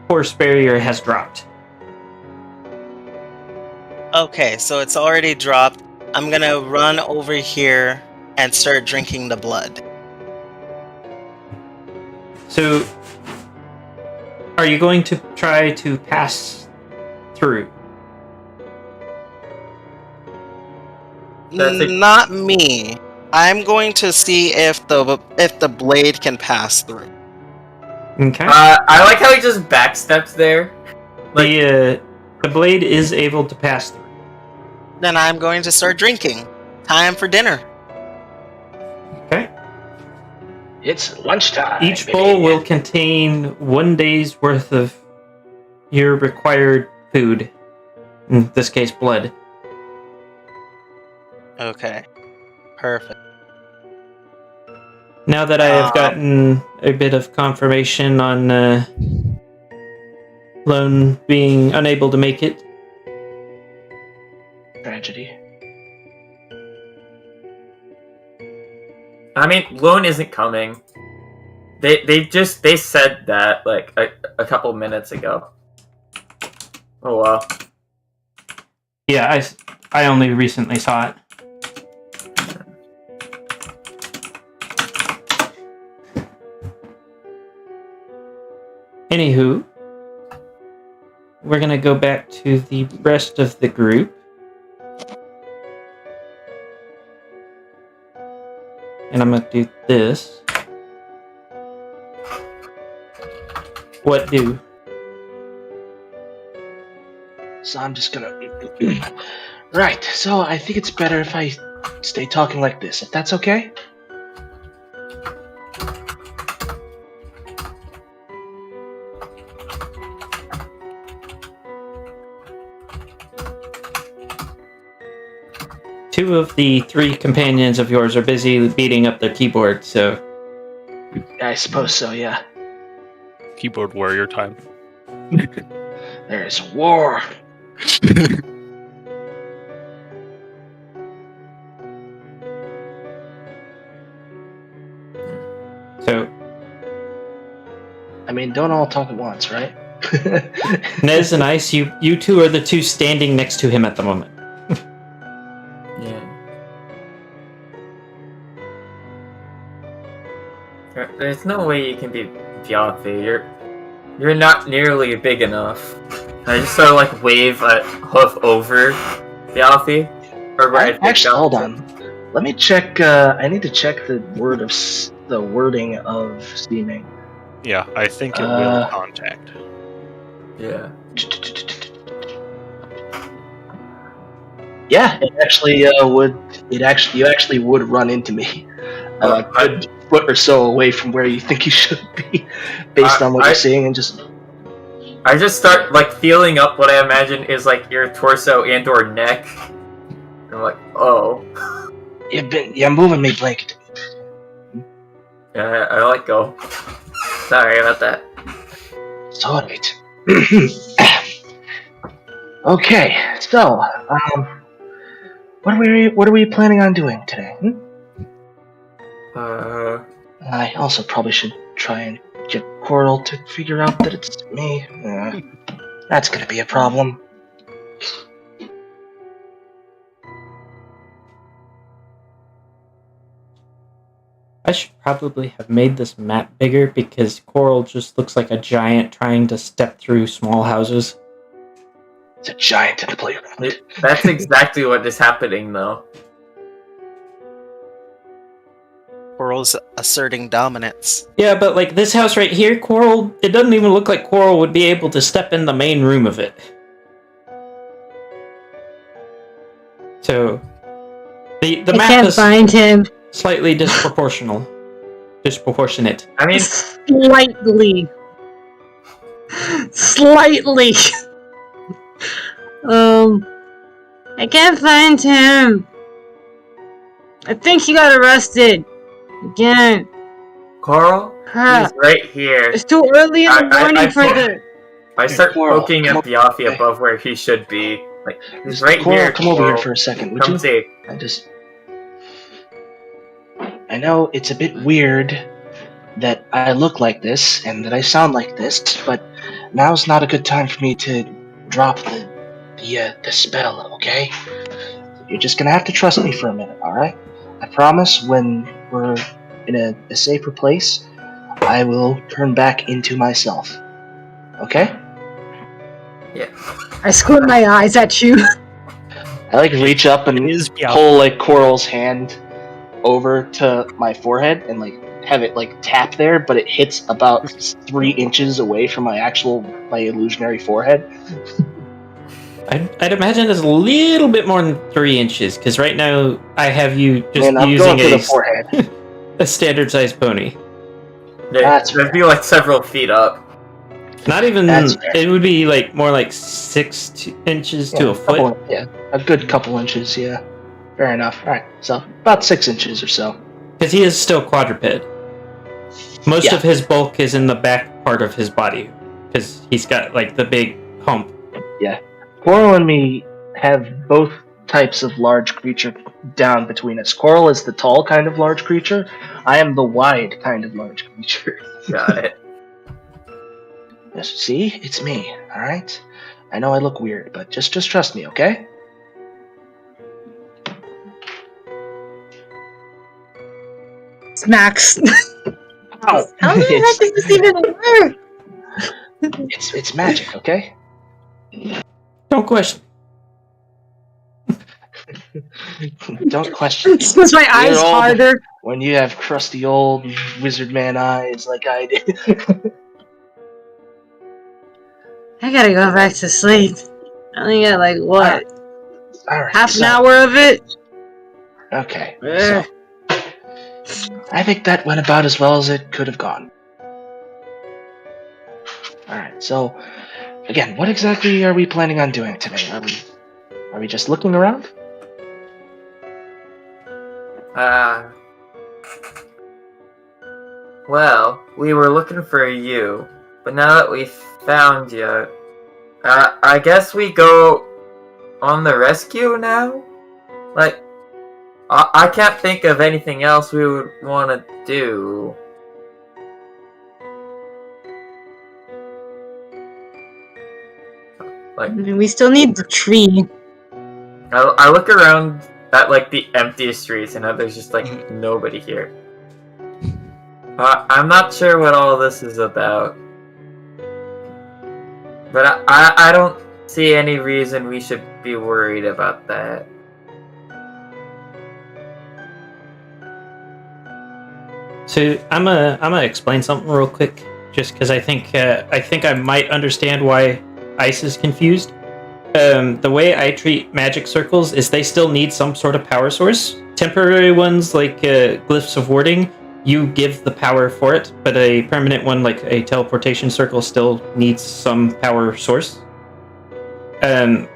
force barrier has dropped. Okay, so it's already dropped. I'm gonna run over here and start drinking the blood. So, are you going to try to pass through. Not me. I'm going to see if the blade can pass through. Okay. I like how he just backsteps there. The blade is able to pass through. Then I'm going to start drinking. Time for dinner. Okay. It's lunchtime. Each baby. bowl will contain 1 day's worth of your required food. In this case, blood. Okay. Perfect. Now that I have gotten a bit of confirmation on Lone being unable to make it, Tragedy. I mean, Lone isn't coming. They said that like a couple minutes ago. Oh wow. yeah, I only recently saw it. Anywho, we're gonna go back to the rest of the group. And I'm gonna do this. What do? So I'm just gonna. Right. So I think it's better if I stay talking like this. If that's okay. Two of the three companions of yours are busy beating up their keyboard, so I suppose so. Yeah. Keyboard warrior time. There is war. so I mean, don't all talk at once, right? Nez and Ice, you two are the two standing next to him at the moment. Yeah. There's no way you can be Vyathi. You're not nearly big enough. I just sort of like wave a hoof over Vyathi. Or right. Actually, hold on. Let me check. I need to check the wording of steaming. Yeah, I think it will contact. Yeah. Yeah, it actually would. You actually would run into me. A good foot or so away from where you think you should be, based on what you're seeing, and just. I just start like feeling up what I imagine is like your torso and or neck. And I'm like, oh. You're moving me, blanket. Yeah, I let go. Sorry about that. It's alright. Okay, so what are we planning on doing today? I also probably should try and get Coral to figure out that it's me. That's gonna be a problem. I should probably have made this map bigger because Coral just looks like a giant trying to step through small houses. It's a giant in the playground. That's exactly what is happening, though. Coral's asserting dominance. Yeah, but like this house right here, Coral, it doesn't even look like Coral would be able to step in the main room of it. So, the I map can't is find him. slightly disproportionate. I mean, Slightly. Slightly. I can't find him. I think he got arrested. Again. Carl, Huh. he's right here. It's too early in the morning for the... I start Coral, poking come at Vyathi above where he should be. Like, he's right Coral, here. come over here Coral. for a second, would Come you? see. I know it's a bit weird that I look like this and that I sound like this, but now's not a good time for me to drop the spell, okay? You're just gonna have to trust me for a minute, alright? I promise when we're in a safer place, I will turn back into myself. Okay? Yeah. I squint my eyes at you. I like reach up and pull like Coral's hand over to my forehead and like have it like tap there, but it hits about 3 inches away from my illusionary forehead. I'd imagine it's a little bit more than 3 inches, because right now I have you just I'm using going for the forehead. a standard sized pony. That's It'd be like several feet up. Not even. That's fair. It would be like more like 6 inches to a foot. A good couple inches. Yeah, fair enough. All right, so about 6 inches or so. Because he is still quadruped. Most of his bulk is in the back part of his body, because he's got like the big hump. Yeah, Coral and me have both types of large creature down between us. Coral is the tall kind of large creature. I am the wide kind of large creature. Got it. Yes, see, it's me. All right. I know I look weird, but just trust me, okay? Smacks. Ow! How the heck does this even work? It's magic, okay? Don't question. Don't question. Squints my eyes old. harder. When you have crusty old wizard man eyes like I did. I gotta go back to sleep. I only got like what? Alright, Half an hour of it? Okay. So, I think that went about as well as it could have gone. Alright, so again, what exactly are we planning on doing today? Are we just looking around? Well, we were looking for you, but now that we found you, I guess we go on the rescue now? Like, I can't think of anything else we would want to do. Like, We still need the tree. I look around at like the emptiest streets and there's just like nobody here. I'm not sure what all this is about, but I don't see any reason we should be worried about that. So I'm gonna explain something real quick, just because I think I might understand why Ice is confused. The way I treat magic circles is they still need some sort of power source. Temporary ones like glyphs of warding, you give the power for it, but a permanent one like a teleportation circle still needs some power source. I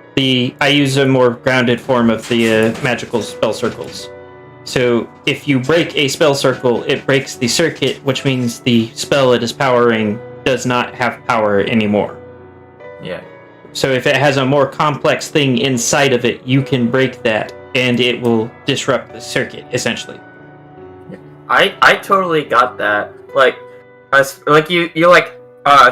use a more grounded form of the magical spell circles. So if you break a spell circle, it breaks the circuit, which means the spell it is powering does not have power anymore. Yeah. So if it has a more complex thing inside of it, you can break that, and it will disrupt the circuit, essentially. I totally got that. Like you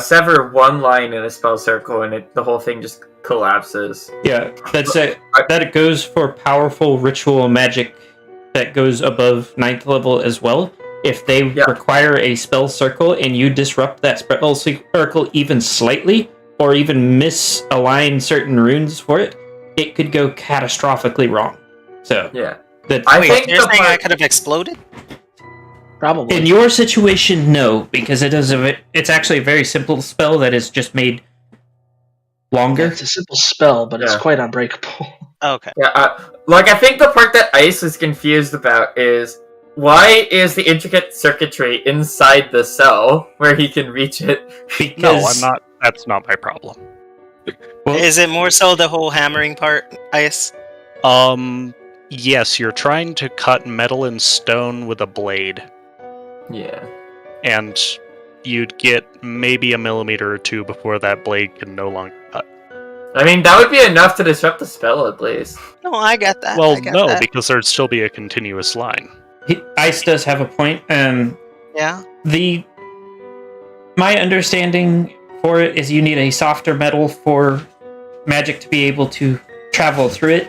sever one line in a spell circle, and the whole thing just collapses. Yeah, that it goes for powerful ritual magic that goes above 9th level as well. If they require a spell circle and you disrupt that spell circle even slightly, or even misalign certain runes for it, it could go catastrophically wrong. So Yeah. I think you're saying I could have exploded? Probably. in your situation, no, because it's actually a very simple spell that is just made longer. It's a simple spell, but it's quite unbreakable. Okay. Yeah, I think the part that Ice is confused about is why is the intricate circuitry inside the cell where he can reach it? Because No, I'm not. That's not my problem. Well, Is it more so the whole hammering part, Ice? Yes, you're trying to cut metal and stone with a blade, Yeah. and you'd get maybe a millimeter or two before that blade can no longer cut. I mean, that would be enough to disrupt the spell, at least. No, I got that. Well, I got no, that. because there'd still be a continuous line. Ice does have a point. Yeah. My understanding for it is you need a softer metal for magic to be able to travel through it,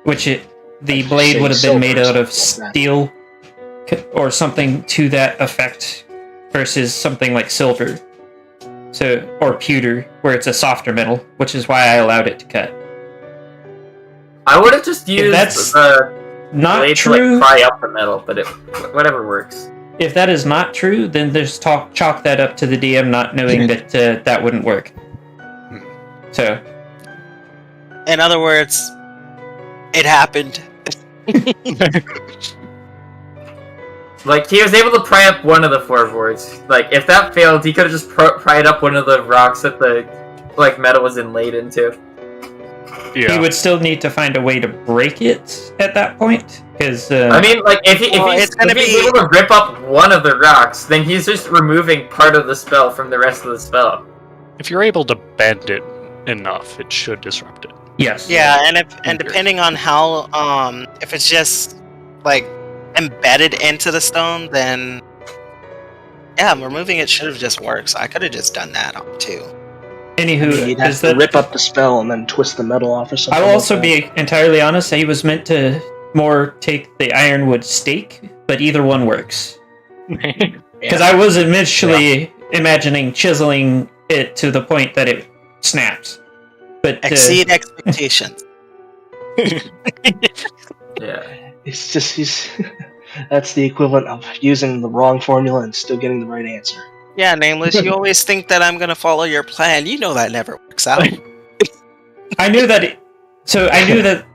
which the blade would have been made out of steel or something to that effect versus something like silver. or pewter, where it's a softer metal, which is why I allowed it to cut. I would have just used that's the Not blade true. to like pry up the metal, but whatever works. If that is not true, then just chalk that up to the DM not knowing that that wouldn't work. So, In other words, it happened. Like, he was able to pry up one of the floorboards. Like, if that failed, he could have just pried up one of the rocks that the metal was inlaid into. Yeah. he would still need to find a way to break it at that point, because I mean, like, if he's able to rip up one of the rocks, then he's just removing part of the spell from the rest of the spell. If you're able to bend it enough, it should disrupt it. yes. Yeah, and depending on how, if it's just like embedded into the stone, then yeah, removing it should have just worked. So I could have just done that too. Anywho, You'd have is to that rip up the spell and then twist the metal off or something. I will also like be entirely honest. He was meant to more take the ironwood stake, but either one works. Because I was initially imagining chiseling it to the point that it snaps, but Exceed expectations. Yeah. It's just that's the equivalent of using the wrong formula and still getting the right answer. Yeah, Nameless, you always think that I'm gonna follow your plan. You know that never works out. I knew that. I knew that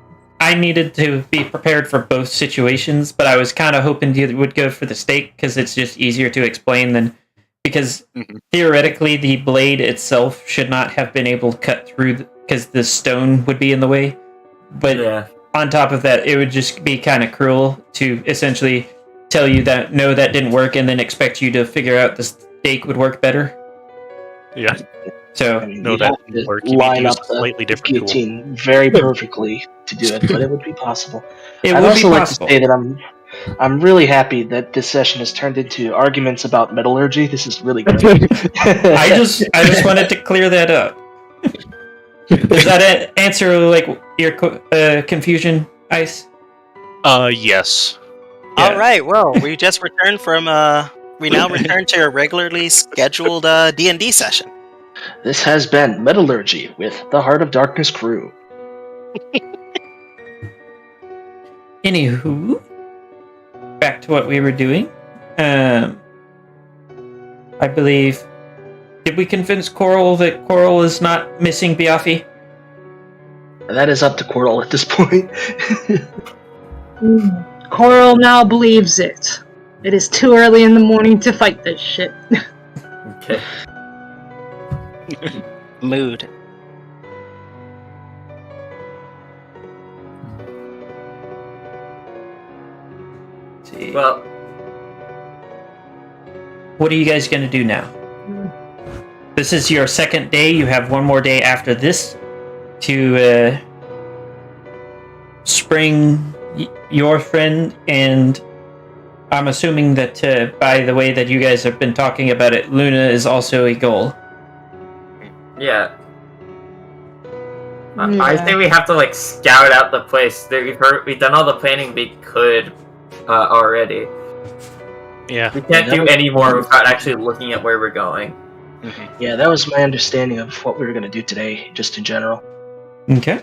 I needed to be prepared for both situations, but I was kind of hoping you would go for the stake because it's just easier to explain than because theoretically the blade itself should not have been able to cut through because the stone would be in the way. But Yeah. on top of that, it would just be kind of cruel to essentially tell you that no, that didn't work, and then expect you to figure out the stake would work better. Yeah. So I mean, No, you'd that have didn't to work. You need to line use up a slightly different tool. guillotine very perfectly to do it, but it would be possible. it I'd would also be like possible. to say that I'm really happy that this session has turned into arguments about metallurgy. This is really great. I just wanted to clear that up. Does that answer like your confusion, Ice? Yes. Yeah. All right. Well, we just returned from we now return to a regularly scheduled D&D session. This has been Metallurgy with the Heart of Darkness crew. Anywho, back to what we were doing. I believe. Did we convince Coral that Coral is not missing Biaffi? That is up to Quirrell at this point. Coral now believes it. It is too early in the morning to fight this shit. Okay. Mood. Let's see. Well, What are you guys going to do now? This is your second day. You have one more day after this to spring your friend, and I'm assuming that by the way that you guys have been talking about it, Luna is also a goal. yeah. I say we have to like scout out the place. We've done all the planning we could already. Yeah. We can't do any more without actually looking at where we're going. Yeah, that was my understanding of what we were going to do today, just in general. Okay.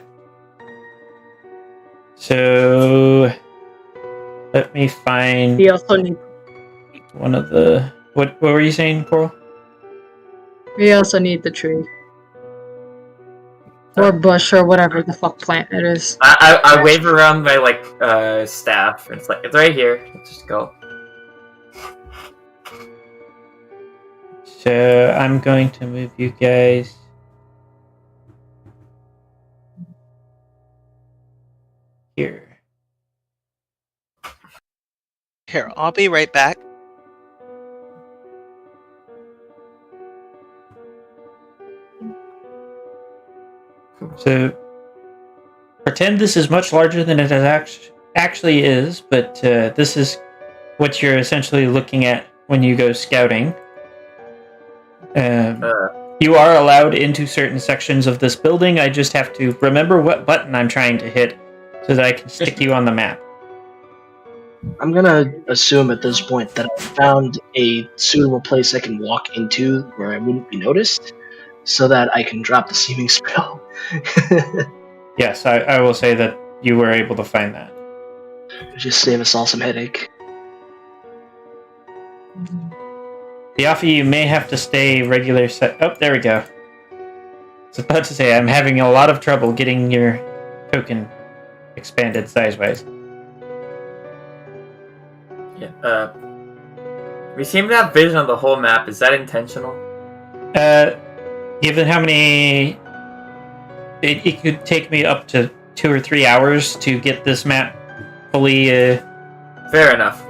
So let me find We also need one of the. What were you saying, Coral? the tree. Or bush or whatever the fuck plant it is. I wave around my like staff, and it's like it's right here. Let's just go. So I'm going to move you guys here. Here, I'll be right back. So pretend this is much larger than it actually is, but this is what you're essentially looking at when you go scouting. You are allowed into certain sections of this building. I just have to remember what button I'm trying to hit so that I can stick you on the map. I'm gonna assume at this point that I found a suitable place I can walk into where I wouldn't be noticed, so that I can drop the seeming spell. Yes, I will say that you were able to find that. Just save us all some headache. Theophany, you may have to stay regular set. Oh, there we go. I was about to say, I'm having a lot of trouble getting your token expanded size-wise. Yeah. We seem to have vision of the whole map. Is that intentional? Given how many... It could take me up to 2 or 3 hours to get this map fully... Fair enough.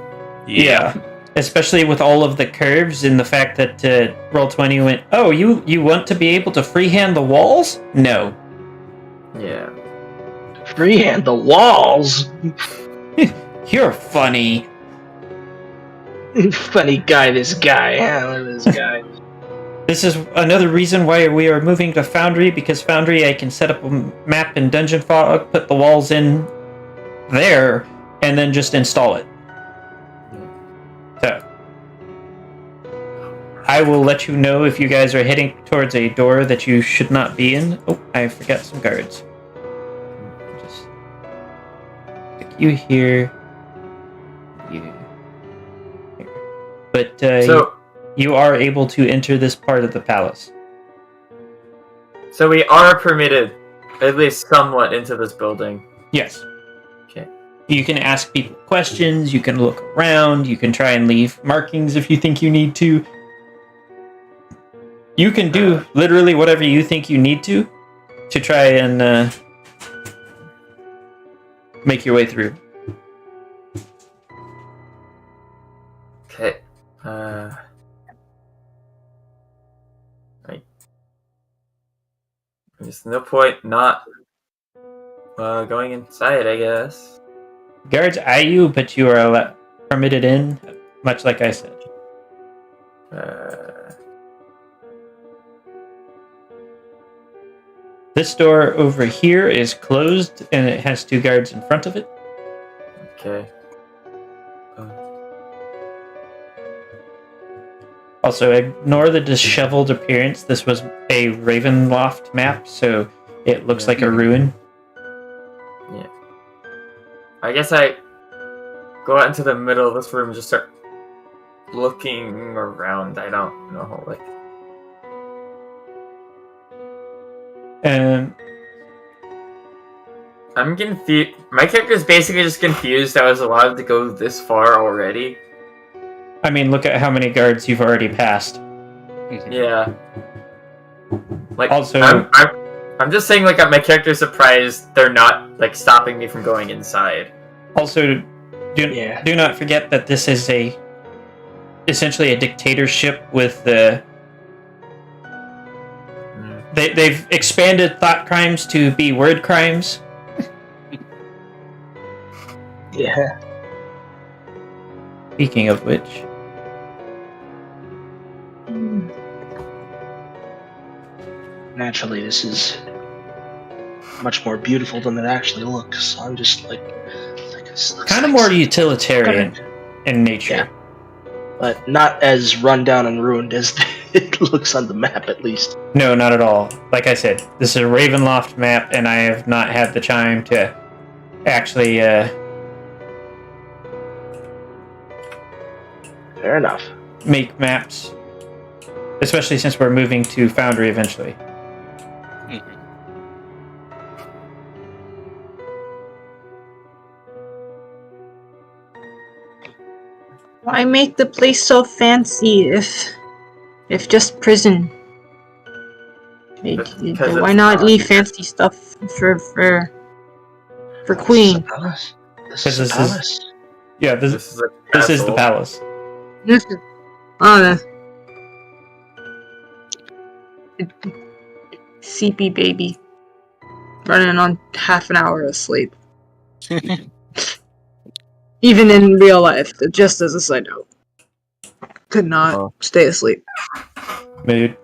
Yeah. Especially with all of the curves and the fact that Roll20 went, oh, you want to be able to freehand the walls? No. Yeah. Freehand the walls! You're funny. Funny guy, this guy. Look at this guy. This is another reason why we are moving to Foundry, because Foundry I can set up a map in Dungeon Fog, put the walls in there, and then just install it. So, I will let you know if you guys are heading towards a door that you should not be in. Oh, I forgot some guards. Just stick you here. You here. But So you are able to enter this part of the palace. So we are permitted, at least somewhat, into this building. Yes. Okay. You can ask people questions, you can look around, you can try and leave markings if you think you need to. You can do literally whatever you think you need to try and make your way through. Okay. There's no point not going inside, I guess. Guards eye you, but you are permitted in, much like I said. This door over here is closed, and it has 2 guards in front of it. Okay. Also, ignore the disheveled appearance. This was a Ravenloft map, so it looks like a ruin. Yeah. I guess I go out into the middle of this room and just start looking around. I don't know, like... I'm confused. My character is basically just confused I was allowed to go this far already. I mean, look at how many guards you've already passed. Yeah. Like, Also, I'm just saying, like, my character's surprised they're not, like, stopping me from going inside. Also, do not forget that this is essentially a dictatorship with the... They've expanded thought crimes to be word crimes. Yeah. Speaking of which... Naturally, this is much more beautiful than it actually looks. I'm just like kind of more utilitarian in nature. Yeah. But not as run down and ruined as it looks on the map, at least. No, not at all. Like I said, this is a Ravenloft map, and I have not had the time to actually... Fair enough. Make maps. Especially since we're moving to Foundry eventually. Why make the place so fancy if just prison? Why not leave fancy stuff for Queen? This is the palace. Yeah, this is the palace. This is CP baby running on half an hour of sleep. Even in real life, just as a side note, could not stay asleep. Mood.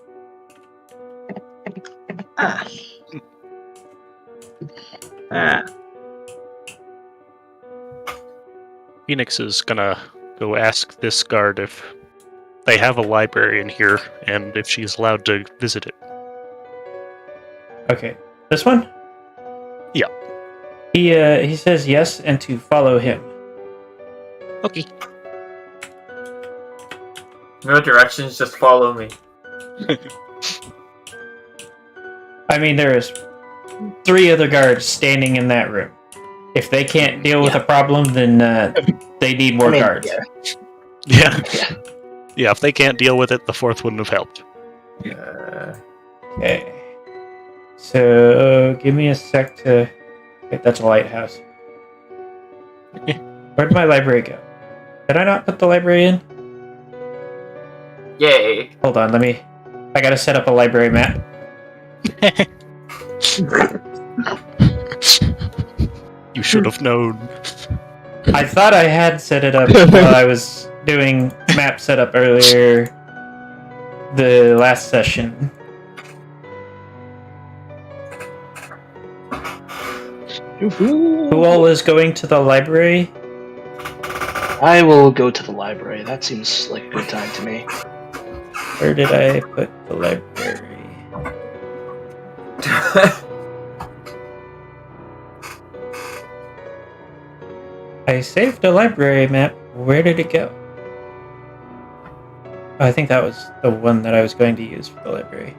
Phoenix is gonna go ask this guard if they have a library in here and if she's allowed to visit it. Okay. This one? Yeah. He says yes and to follow him. Okay. No directions, just follow me. I mean, there is 3 other guards standing in that room. If they can't deal with a problem, then they need more guards. Yeah. Yeah. Yeah, if they can't deal with it, the 4th wouldn't have helped. Okay. So, give me a sec to... Okay, that's a lighthouse. Where'd my library go? Did I not put the library in? Yay. Hold on, I gotta set up a library map. You should have known. I thought I had set it up while I was doing map setup earlier the last session. Who all is going to the library? I will go to the library. That seems like a good time to me. Where did I put the library? I saved a library map. Where did it go? Oh, I think that was the one that I was going to use for the library.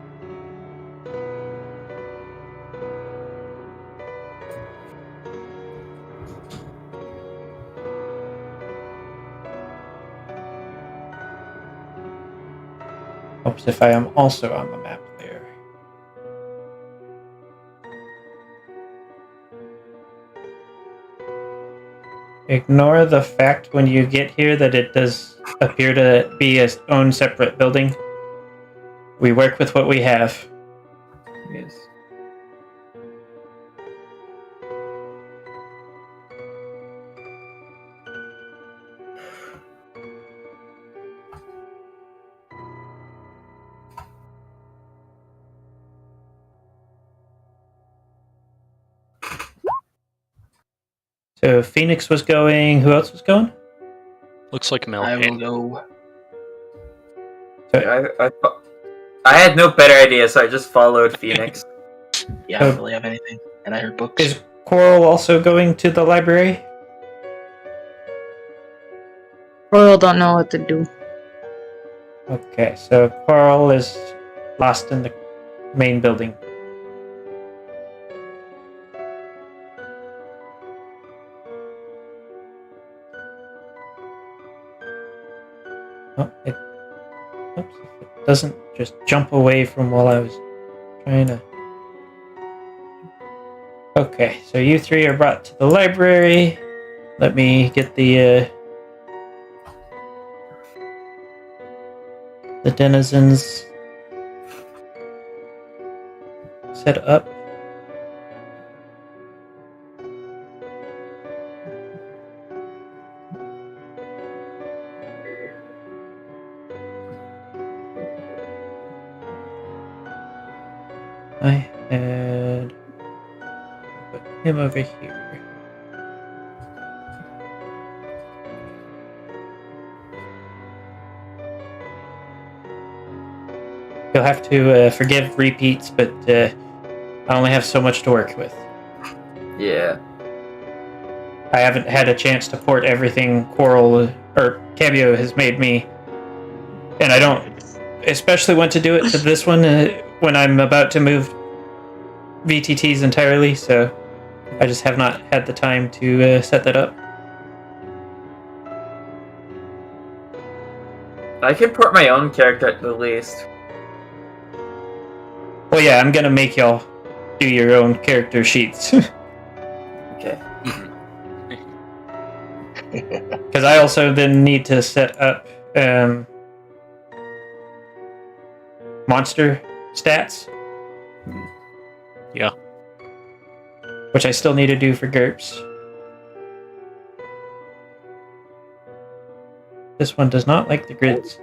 Helps if I am also on the map there. Ignore the fact when you get here that it does appear to be its own separate building. We work with what we have. Yes. So Phoenix was going. Who else was going? Looks like Mel. I will go. I had no better idea, so I just followed Phoenix. Yeah, I don't really have anything. And I heard books. Is Coral also going to the library? Royal don't know what to do. Okay, so Coral is lost in the main building. Oh, it doesn't just jump away from while I was trying to... Okay, so you 3 are brought to the library. Let me get the denizens set up. I had put him over here. You'll have to forgive repeats, but I only have so much to work with. Yeah. I haven't had a chance to port everything Coral or Cameo has made me, and I don't especially want to do it to this one when I'm about to move VTTs entirely, so I just have not had the time to set that up. I can port my own character at the least. Well, yeah, I'm gonna make y'all do your own character sheets. Okay. Because I also then need to set up monster stats. Yeah. Which I still need to do for GURPS. This one does not like the grids.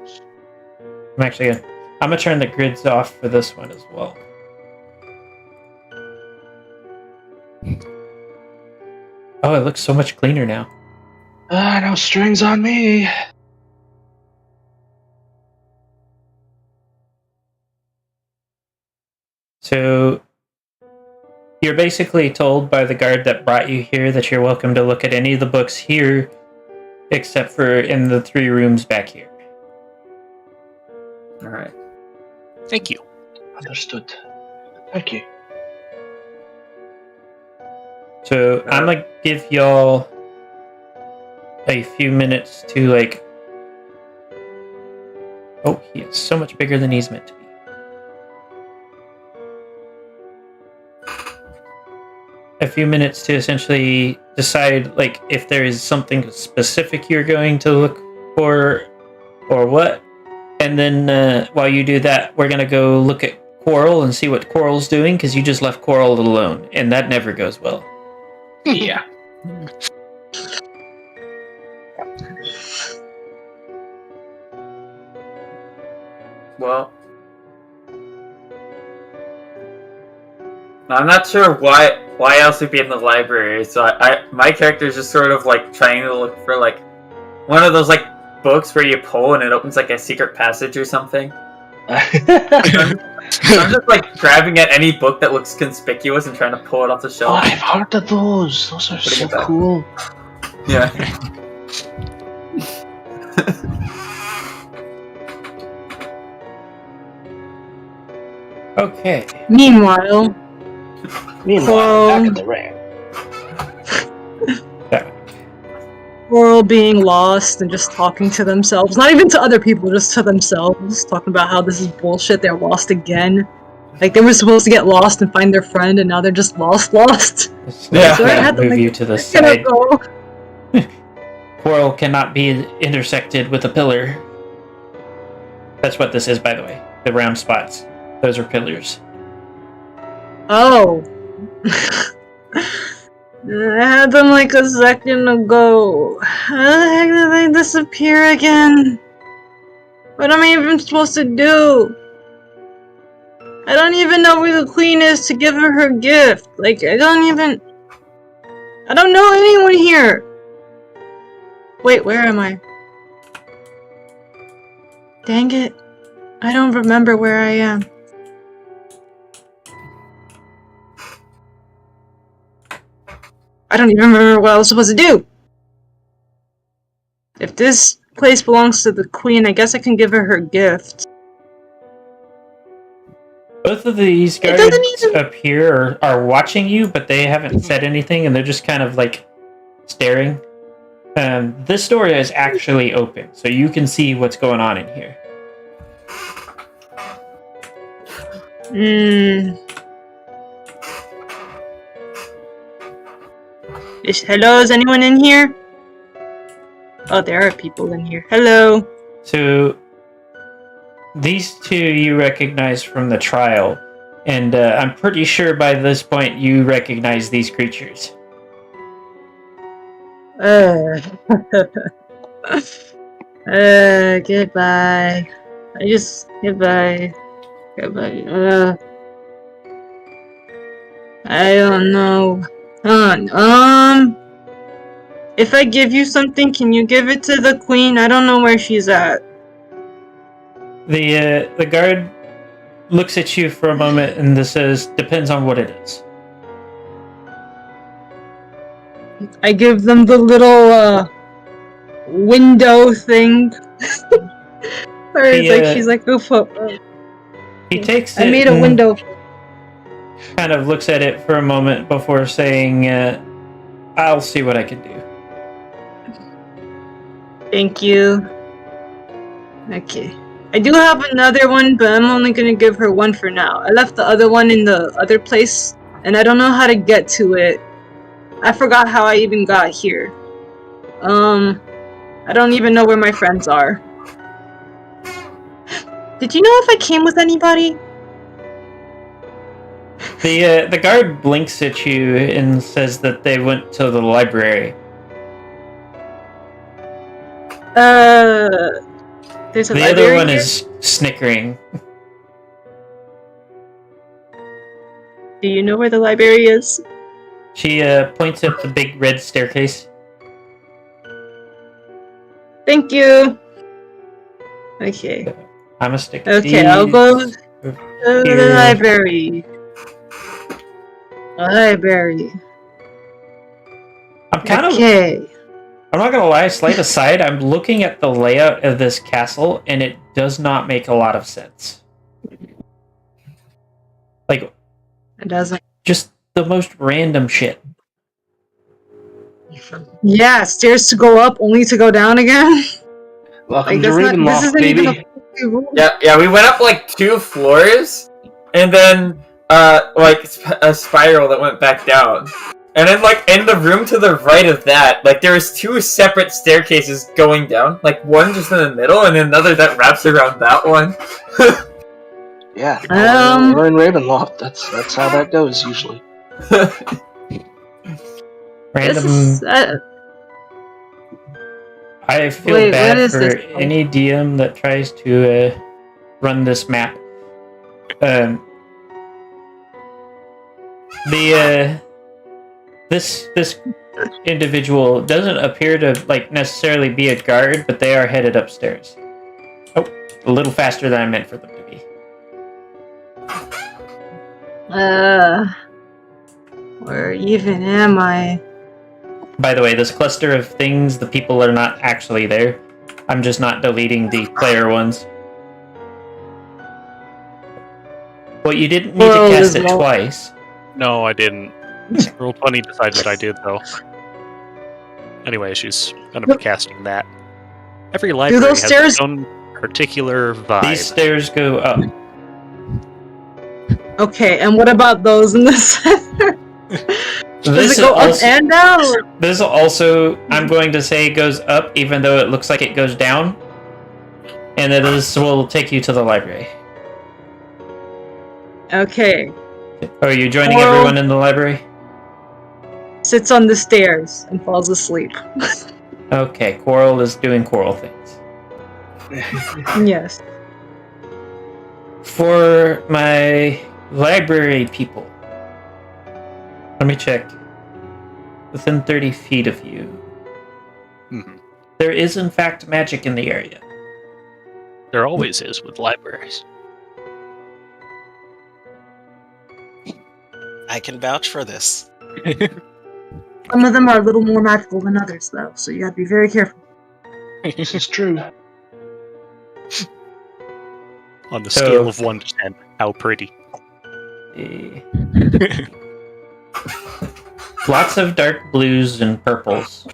I'm gonna turn the grids off for this one as well. Oh, it looks so much cleaner now. No strings on me. So you're basically told by the guard that brought you here that you're welcome to look at any of the books here, except for in the 3 rooms back here. All right. Thank you. Understood. Thank you. So I'm gonna give y'all a few minutes to like. Oh, he is so much bigger than he's meant to be. A few minutes to essentially decide like if there is something specific you're going to look for or what. And then while you do that, we're gonna go look at Quarrel and see what Quarrel's doing, because you just left Quarrel alone, and that never goes well. Yeah. Well, I'm not sure why else would be in the library. So my character is just sort of like trying to look for like one of those like books where you pull and it opens like a secret passage or something. I'm just like grabbing at any book that looks conspicuous and trying to pull it off the Oh, shelf. I've heard of those. Those are so at that. cool. Yeah. Okay. Meanwhile, Meanwhile, back at the ranch. Coral being lost and just talking to themselves. Not even to other people, just to themselves. Talking about how this is bullshit, they're lost again. Like, they were supposed to get lost and find their friend, and now they're just lost. Yeah. So I had to, Move like, you to the pick it side. up, go. Quarrel cannot be intersected with a pillar. That's what this is, by the way. The round spots. Those are pillars. Oh. I had them like a second ago. How the heck did they disappear again? What am I even supposed to do? I don't even know where the queen is to give her gift. Like, I don't know anyone here. Wait, where am I? Dang it. I don't remember where I am. I don't even remember what I was supposed to do. If this place belongs to the queen, I guess I can give her gift. Both of these It doesn't guards even- up here are watching you, but they haven't said anything, and they're just kind of like staring. This door is actually open, so you can see what's going on in here. Hello, is anyone in here? Oh, there are people in here. Hello. So these two you recognize from the trial, and I'm pretty sure by this point you recognize these creatures. Goodbye. Goodbye. Goodbye. I don't know. If I give you something, can you give it to the queen? I don't know where she's at. The guard looks at you for a moment and this says, "Depends on what it is." I give them the little, window thing. Or it's like, she's like, go for it. He takes I it made a and window. kind of looks at it for a moment before saying, "I'll see what I can do." Thank you. Okay. I do have another one, but I'm only gonna give her one for now. I left the other one in the other place, and I don't know how to get to it. I forgot how I even got here. I don't even know where my friends are. Did you know if I came with anybody? The guard blinks at you and says that they went to the library. There's a The library other one here? is snickering. Do you know where the library is? She points at the big red staircase. Thank you. Okay. I'm a stick. Okay, I'll go these to the here. library. Library. I'm kind of. Okay. I'm not gonna lie. Slight aside, I'm looking at the layout of this castle, and it does not make a lot of sense. Like, It doesn't. just the most random shit. Yeah, stairs to go up, only to go down again. Welcome Like to that's not. This Ravenloft, isn't even baby. a rule. Yeah, we went up like 2 floors, and then a spiral that went back down. And then like in the room to the right of that, like there was 2 separate staircases going down. Like one just in the middle, and another that wraps around that one. Yeah, Um, we're in Ravenloft. That's how that goes usually. This Random. is, I feel Wait, what bad is for this? any DM that tries to run this map. This individual doesn't appear to like necessarily be a guard, but they are headed upstairs. Oh, a little faster than I meant for them to be. where even am I? By the way, this cluster of things, the people are not actually there. I'm just not deleting the player ones. Well, you didn't need Well, to cast there's it no- twice. No, I didn't. Roll20 decided I did, though. Anyway, she's gonna be casting that. Every library those has stairs- its own particular vibe. These stairs go up. Okay, and what about those in the center? Does This it go up also, and down? Or- this also, I'm going to say, goes up, even though it looks like it goes down. And this will take you to the library. Okay, Are you joining Well- everyone in the library? sits on the stairs and falls asleep. Okay, Quarrel is doing Quarrel things. Yes. For my library people, let me check. Within 30 feet of you, Mhm. there is in fact magic in the area. There always is with libraries. I can vouch for this. Some of them are a little more magical than others, though, so you gotta be very careful. This is true. On the So- scale of 1 to 10, how pretty. Eh. Lots of dark blues and purples.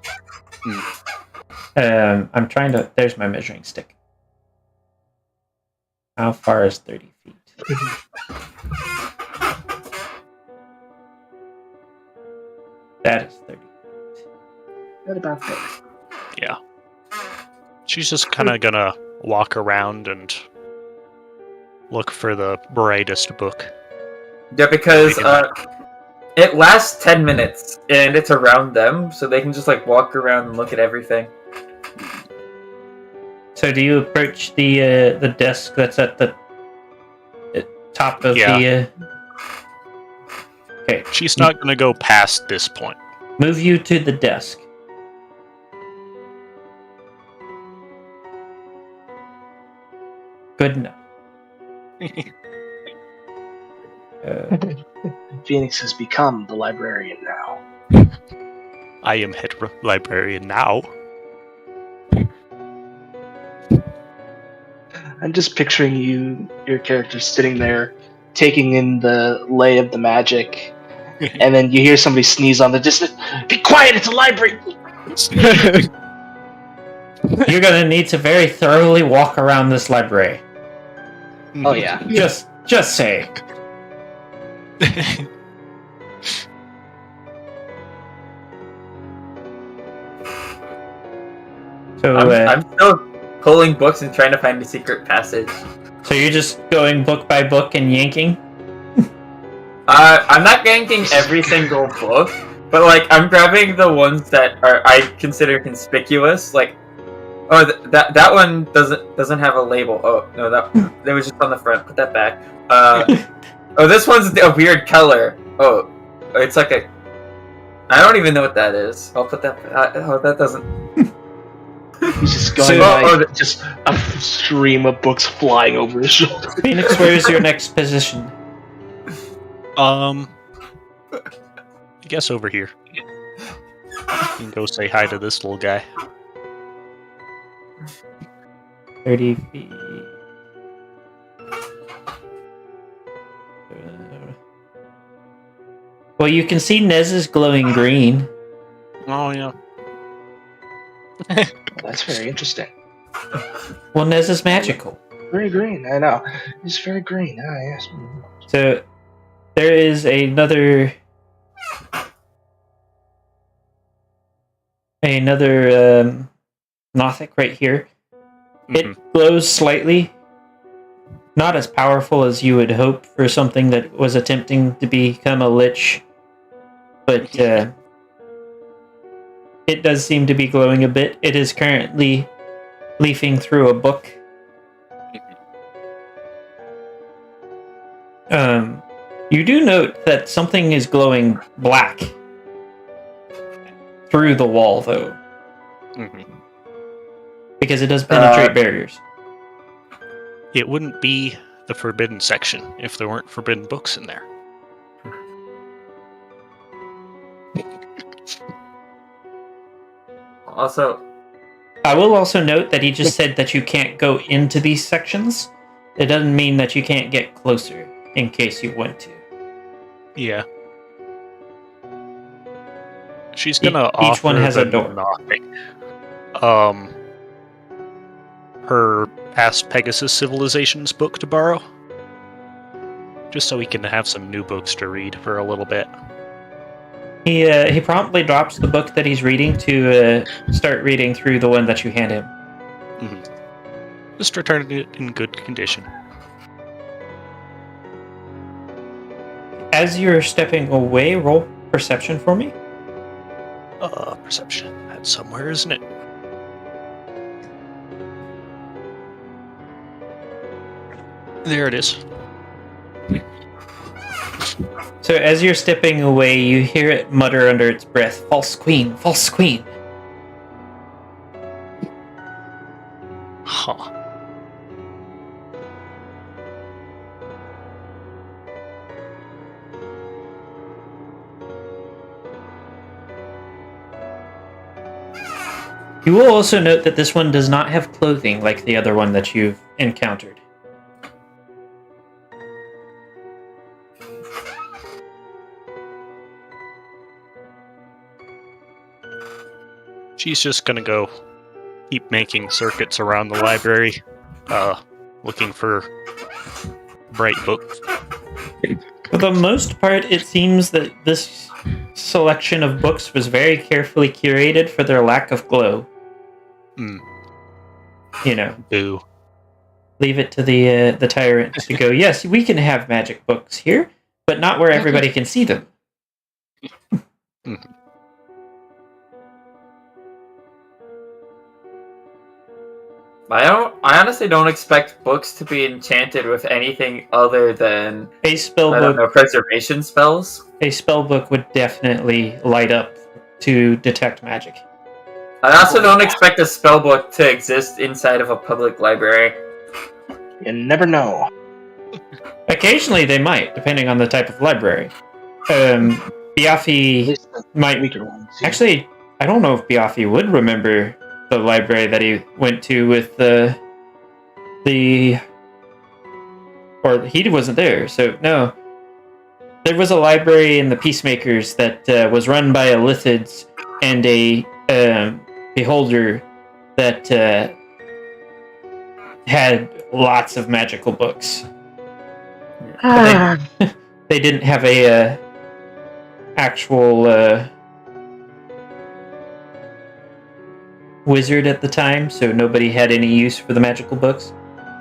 I'm trying to. There's my measuring stick. How far is 30 feet? That is 30 feet. What about that? Yeah. She's just kind of gonna walk around and look for the brightest book. Yeah, because it lasts 10 minutes, and it's around them, so they can just like walk around and look at everything. So do you approach the desk that's at the top of Yeah. the? Okay, She's not gonna go past this point. move you to the desk. Good enough. Phoenix has become the librarian now. I am head librarian now. I'm just picturing your character sitting there, taking in the lay of the magic, and then you hear somebody sneeze on the distance. Be quiet! It's a library. You're gonna need to very thoroughly walk around this library. Oh yeah. Just say. So, I'm still pulling books and trying to find a secret passage. so you're just going book by book and yanking? I'm not yanking every single book, but like I'm grabbing the ones that I consider conspicuous. Like, oh, that one doesn't have a label. Oh no, that was just on the front. Put that back. Oh, this one's a weird color. Oh, it's like a. I don't even know what that is. I'll put that. Oh, that doesn't. He's just going by, just a stream of books flying over his shoulder. Phoenix, where is your next position? I guess over here. You can go say hi to this little guy. 30 feet. Well, you can see Nez's glowing green. Oh, yeah. That's very interesting. Well, Nez is magical. Very green, I know. He's very green, yes. So, there is another Nothic right here. It glows slightly. Not as powerful as you would hope for something that was attempting to become a lich. But it does seem to be glowing a bit. It is currently leafing through a book. You do note that something is glowing black through the wall, though. Because it does penetrate barriers. It wouldn't be the forbidden section if there weren't forbidden books in there. Also, I will also note that he just said that you can't go into these sections. It doesn't mean that you can't get closer in case you want to. Yeah. She's gonna offer each one has a the door. Nothic, her past Pegasus Civilizations book to borrow. Just so he can have some new books to read for a little bit. He promptly drops the book that he's reading to start reading through the one that you hand him. Just return it in good condition. As you're stepping away, roll perception for me. Perception. That's somewhere, isn't it? There it is. So as you're stepping away, you hear it mutter under its breath, "False queen, false queen." Huh. You will also note that this one does not have clothing like the other one that you've encountered. She's just gonna go keep making circuits around the library, looking for bright books. For the most part, it seems that this selection of books was very carefully curated for their lack of glow. You know, Boo. leave it to the tyrants to go, yes, we can have magic books here, but not where everybody can see them. I honestly don't expect books to be enchanted with anything other than A spell I don't know, book, preservation spells. a spell book would definitely light up to detect magic. I also don't expect a spell book to exist inside of a public library. You never know. Occasionally they might, depending on the type of library. At Biaffi least the might... weaker ones. Yeah. Actually, I don't know if Biaffi would remember the library that he went to with the... Or he wasn't there, so no. There was a library in the Peacemakers that was run by a Lithids and a Beholder that had lots of magical books. But they didn't have a actual wizard at the time, so nobody had any use for the magical books.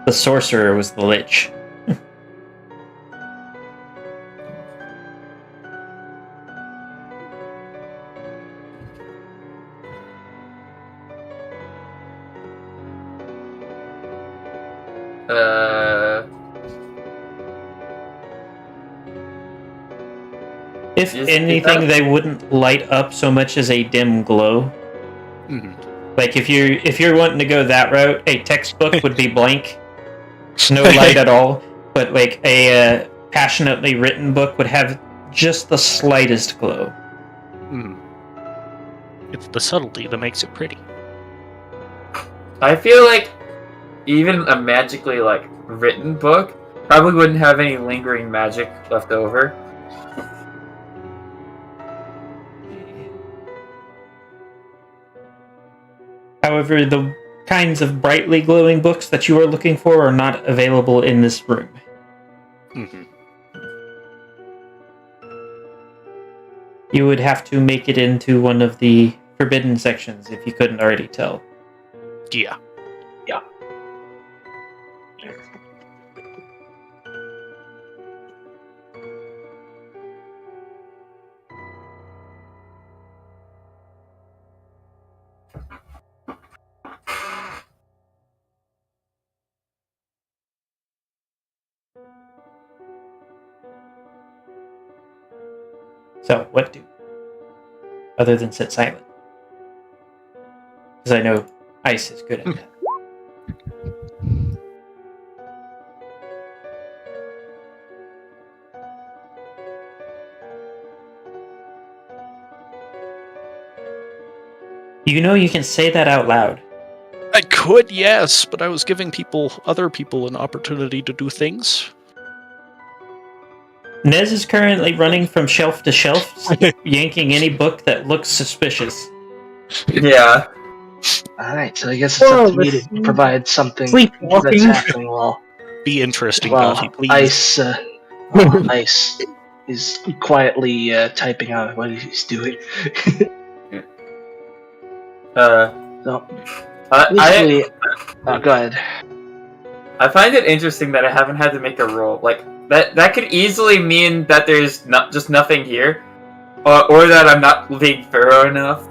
The sorcerer was the lich. If anything, they wouldn't light up so much as a dim glow. Like if you're wanting to go that route, a textbook would be blank, no light at all. But like a passionately written book would have just the slightest glow. Hmm. It's the subtlety that makes it pretty. I feel like even a magically like written book probably wouldn't have any lingering magic left over. However, the kinds of brightly glowing books that you are looking for are not available in this room. Mm-hmm. You would have to make it into one of the forbidden sections if you couldn't already tell. Yeah. So, what do? Other than sit silent. Because I know Ice is good at that. You know you can say that out loud. I could, yes, but I was giving other people an opportunity to do things. Nez is currently running from shelf to shelf, yanking any book that looks suspicious. Yeah. Alright, so I guess it's up to me to provide something Sleepwalking. that's happening while Be interesting, Buffy, please. Ice is quietly typing out what he's doing. So, basically, go ahead. I find it interesting that I haven't had to make a roll. Like that could easily mean that there's just nothing here, or that I'm not being thorough enough,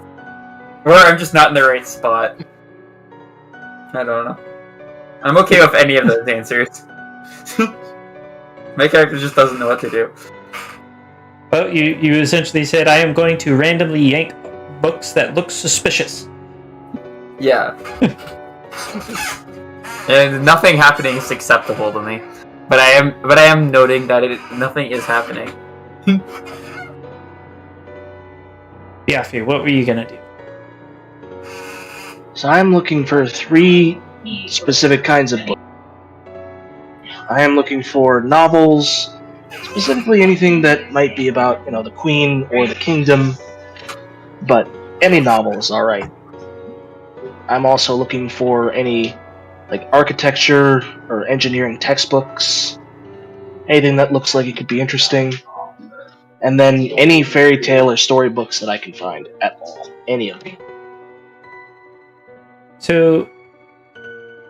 or I'm just not in the right spot. I don't know. I'm okay with any of those answers. My character just doesn't know what to do. Well, you essentially said, I am going to randomly yank books that look suspicious. Yeah. And nothing happening is acceptable to me. But I am noting that nothing is happening. Yafi, what were you gonna do? So I'm looking for 3 specific kinds of books. I am looking for novels, specifically anything that might be about, the Queen or the Kingdom, but any novel is alright. I'm also looking for any, architecture or engineering textbooks, anything that looks like it could be interesting, and then any fairy tale or storybooks that I can find at all. Any of them. So,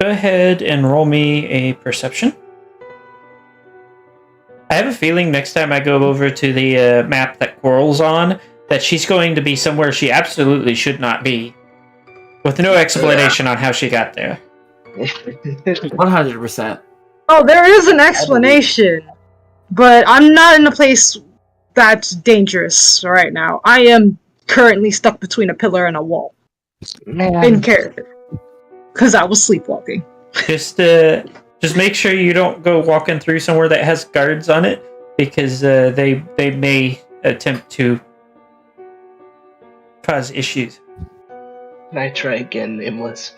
go ahead and roll me a perception. I have a feeling next time I go over to the map that Coral's on, that she's going to be somewhere she absolutely should not be, with no explanation on how she got there. 100%. Oh, there is an explanation, but I'm not in a place that's dangerous right now. I am currently stuck between a pillar and a wall. In character. Because I was sleepwalking. Just make sure you don't go walking through somewhere that has guards on it, because they may attempt to cause issues. Can I try again, Nameless?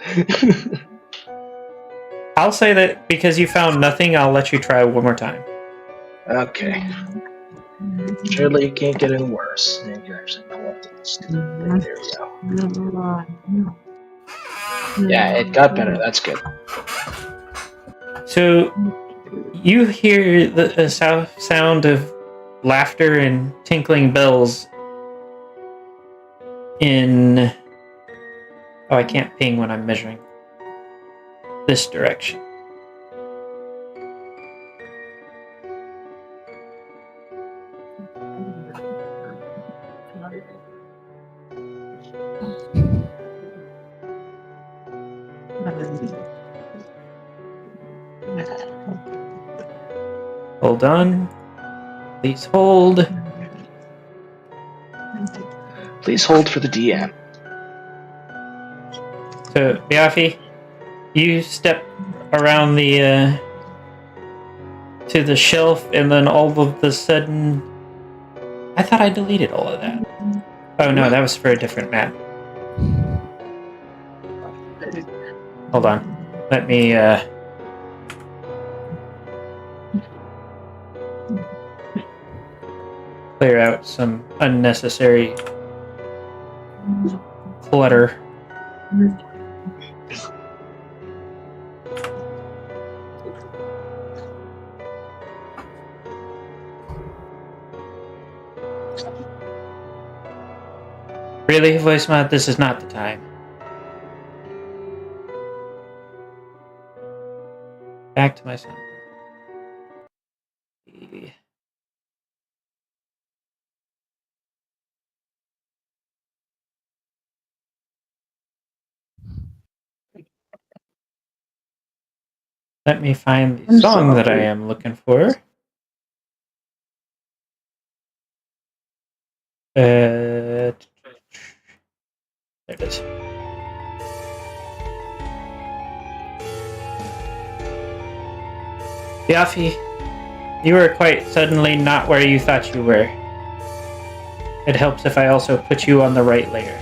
I'll say that because you found nothing, I'll let you try one more time. Okay. Surely it can't get any worse. You can actually pull up the list. There we go. Yeah, it got better. That's good. So, you hear the sound of laughter and tinkling bells in... Oh, I can't ping when I'm measuring. This direction. Hold on. Please hold. Please hold for the DM. So, Biafi, you step around the to the shelf, and then all of a sudden, I thought I deleted all of that. Oh no, that was for a different map. Hold on, let me clear out some unnecessary clutter. Really, voice mod, this is not the time. Back to my son. Let me find the song that I am looking for. There it is. Biafi, you are quite suddenly not where you thought you were. It helps if I also put you on the right layer.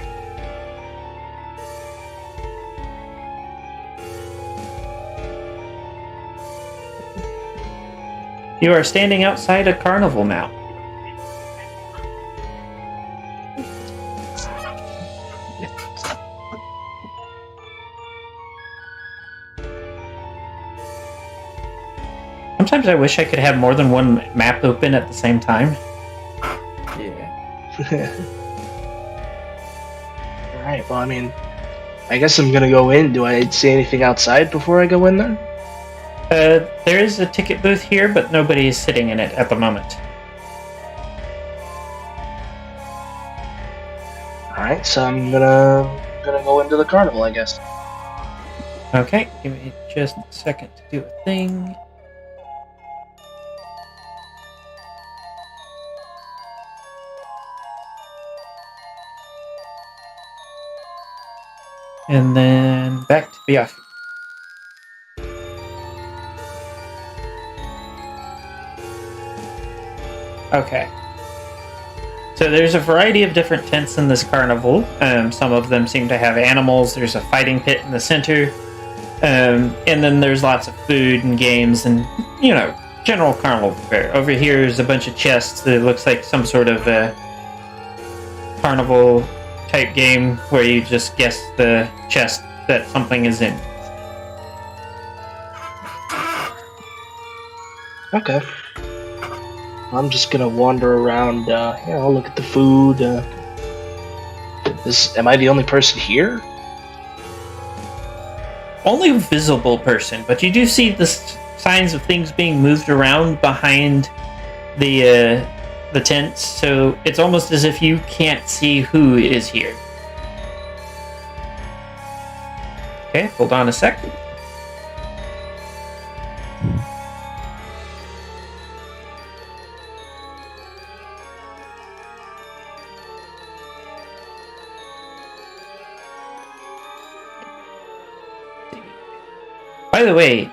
You are standing outside a carnival now. Sometimes I wish I could have more than one map open at the same time. Yeah. Alright, well, I mean, I guess I'm gonna go in. Do I see anything outside before I go in there? There is a ticket booth here, but nobody is sitting in it at the moment. Alright, so I'm gonna go into the carnival, I guess. Okay, give me just a second to do a thing. And then back to Biafi. Okay. So there's a variety of different tents in this carnival. Some of them seem to have animals. There's a fighting pit in the center. And then there's lots of food and games and, you know, general carnival fare. Over here is a bunch of chests that looks like some sort of carnival type game where you just guess the chest that something is in. Okay. I'm just gonna wander around, look at the food. Am I the only person here? Only visible person, but you do see the signs of things being moved around behind the tents, so it's almost as if you can't see who is here. Okay, hold on a sec. By the way,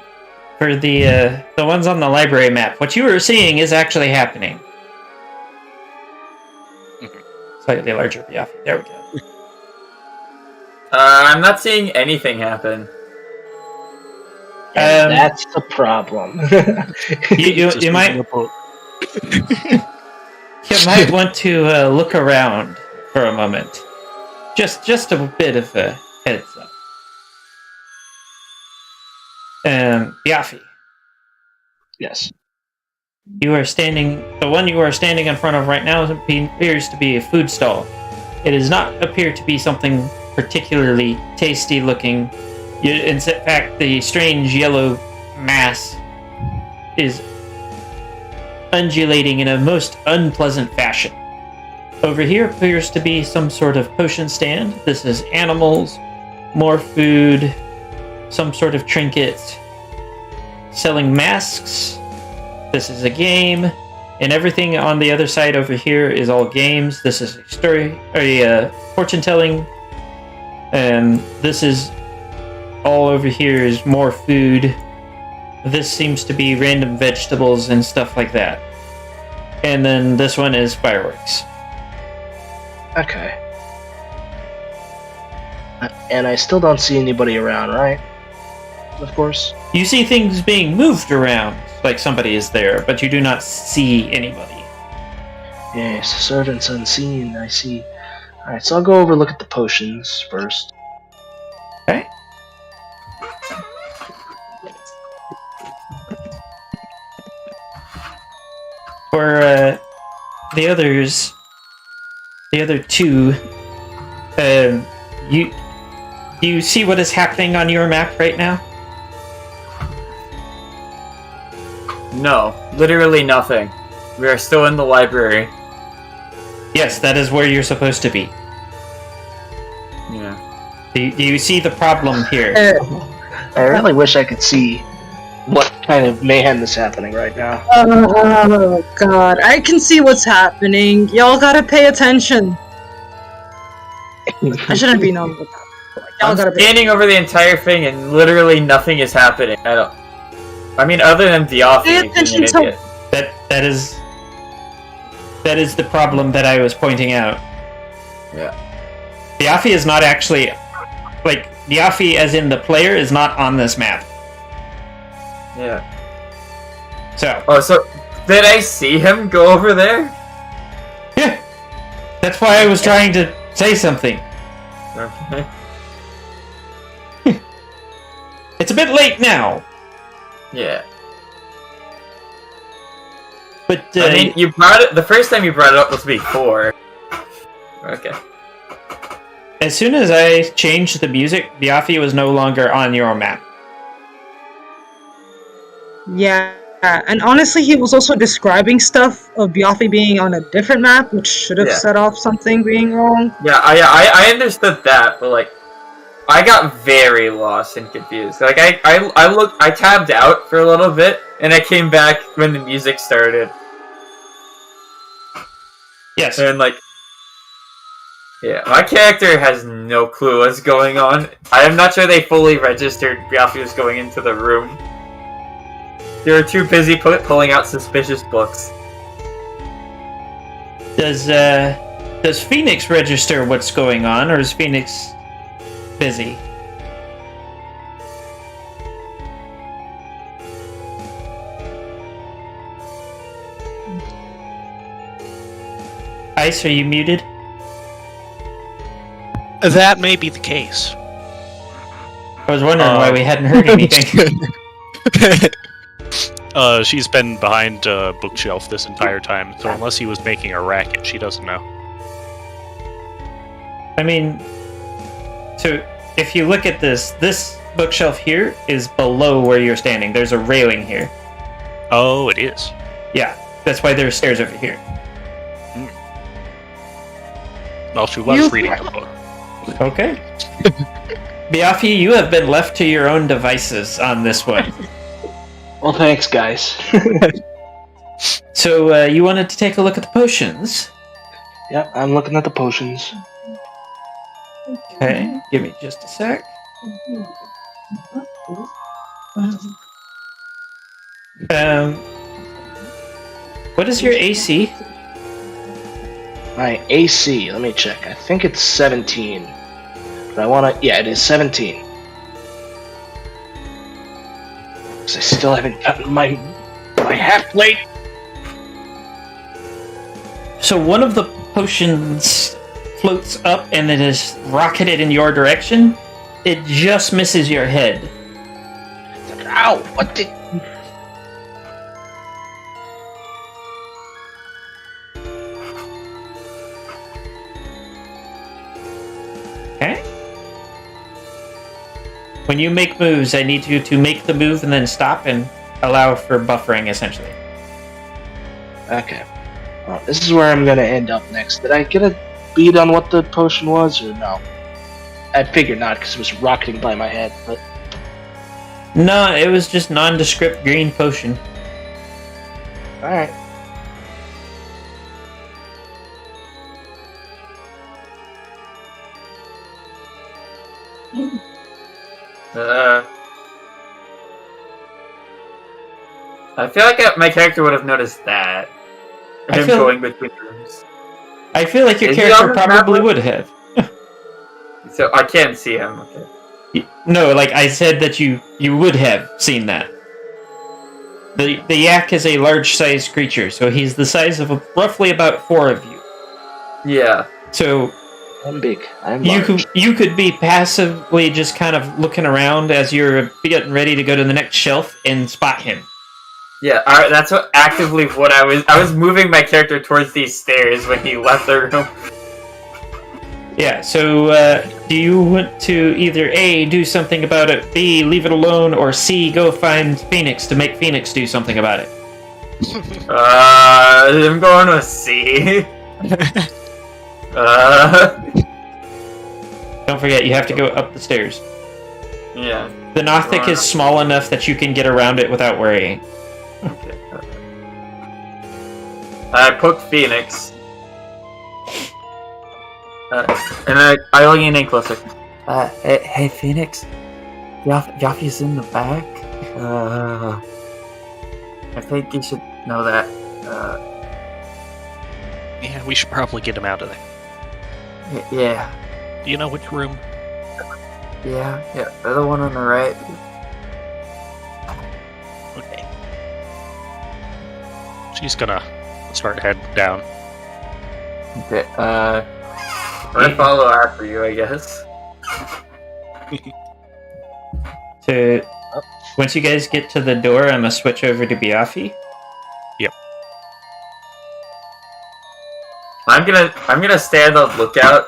for the ones on the library map, what you were seeing is actually happening. Slightly larger, yeah. There we go. I'm not seeing anything happen. That's the problem. you might you might want to look around for a moment. Just a bit of a heads up. Biafi. Yes. The one you are standing in front of right now appears to be a food stall. It does not appear to be something particularly tasty looking. In fact, the strange yellow mass is undulating in a most unpleasant fashion. Over here appears to be some sort of potion stand. This is animals, more food, some sort of trinkets, selling masks. This is a game, and everything on the other side over here is all games. This is a story, or a fortune telling, and this is all over here is more food. This seems to be random vegetables and stuff like that. And then this one is fireworks. Okay. And I still don't see anybody around, right? Of course. You see things being moved around, like somebody is there, but you do not see anybody. Yes, servants unseen, I see. Alright, so I'll go over look at the potions first. Okay. For the others, the other two, you see what is happening on your map right now? No, literally nothing. We are still in the library. Yes, that is where you're supposed to be. Yeah. Do you see the problem here? I really wish I could see what kind of mayhem is happening right now. Oh god, I can see what's happening. Y'all gotta pay attention. I shouldn't be known for that. Y'all I'm gotta pay standing over the entire thing and literally nothing is happening. I mean, other than Diafi Pay being attention an to- idiot. That is the problem that I was pointing out. Yeah. Diafi is not actually Diafi as in the player is not on this map. Yeah. So Oh, so did I see him go over there? yeah. That's why I was trying to say something. Okay. It's a bit late now. Yeah. But I mean, you brought it. The first time you brought it up was before. Okay. as soon as I changed the music, Diafi was no longer on your map. Yeah, and honestly, he was also describing stuff of Biafi being on a different map, which should have Yeah. set off something being wrong. Yeah, I understood that, but like, I got very lost and confused. Like, I tabbed out for a little bit, and I came back when the music started, Yes. and like, yeah, my character has no clue what's going on. I am not sure they fully registered Biafi was going into the room. They were too busy pulling out suspicious books. Does Phoenix register what's going on, or is Phoenix busy? Ice, are you muted? That may be the case. I was wondering why we hadn't heard anything. She's been behind a bookshelf this entire time, so unless he was making a racket, she doesn't know. I mean, so if you look at this bookshelf here is below where you're standing. There's a railing here. Oh, it is. Yeah, that's why there's stairs over here. Well, she was reading the book. Okay. Biafi, you have been left to your own devices on this one. Well, thanks, guys. So, you wanted to take a look at the potions? Yeah, I'm looking at the potions. Okay, give me just a sec. What is your AC? My AC, let me check. I think it's 17. But I wanna... Yeah, it is 17. 'Cause I still haven't gotten my half plate. So one of the potions floats up and it is rocketed in your direction. It just misses your head. Ow! What did... Okay. When you make moves, I need you to make the move and then stop and allow for buffering, essentially. Okay. Well, this is where I'm gonna end up next. Did I get a beat on what the potion was, or no? I figured not, because it was rocketing by my head, but... No, it was just nondescript green potion. Alright. I feel like my character would have noticed that. I Him feel- going between rooms. I feel like your Is he character on the map probably list? would have. So I can't see him. Okay. No, like I said that you would have seen that. The yak is a large-sized creature, so he's the size of roughly about 4 of you. Yeah. So I'm big. I'm you large. could be passively just kind of looking around as you're getting ready to go to the next shelf and spot him. Yeah, alright, that's what I was moving my character towards these stairs when he left the room. Yeah, so do you want to either A, do something about it, B, leave it alone, or C, go find Phoenix to make Phoenix do something about it? I'm going with C. Don't forget, you have to go up the stairs. Yeah. The Nothic is small enough that you can get around it without worrying. Okay. I poked Phoenix. And I lean in closer. Hey, Phoenix. Yafi's in the back. I think you should know that. Yeah, we should probably get him out of there. Yeah. Do you know which room? Yeah, the one on the right. Okay. She's gonna start heading down. Okay, I follow after you, I guess. So, once you guys get to the door, I'm gonna switch over to Biafi. Yep. I'm gonna stand on lookout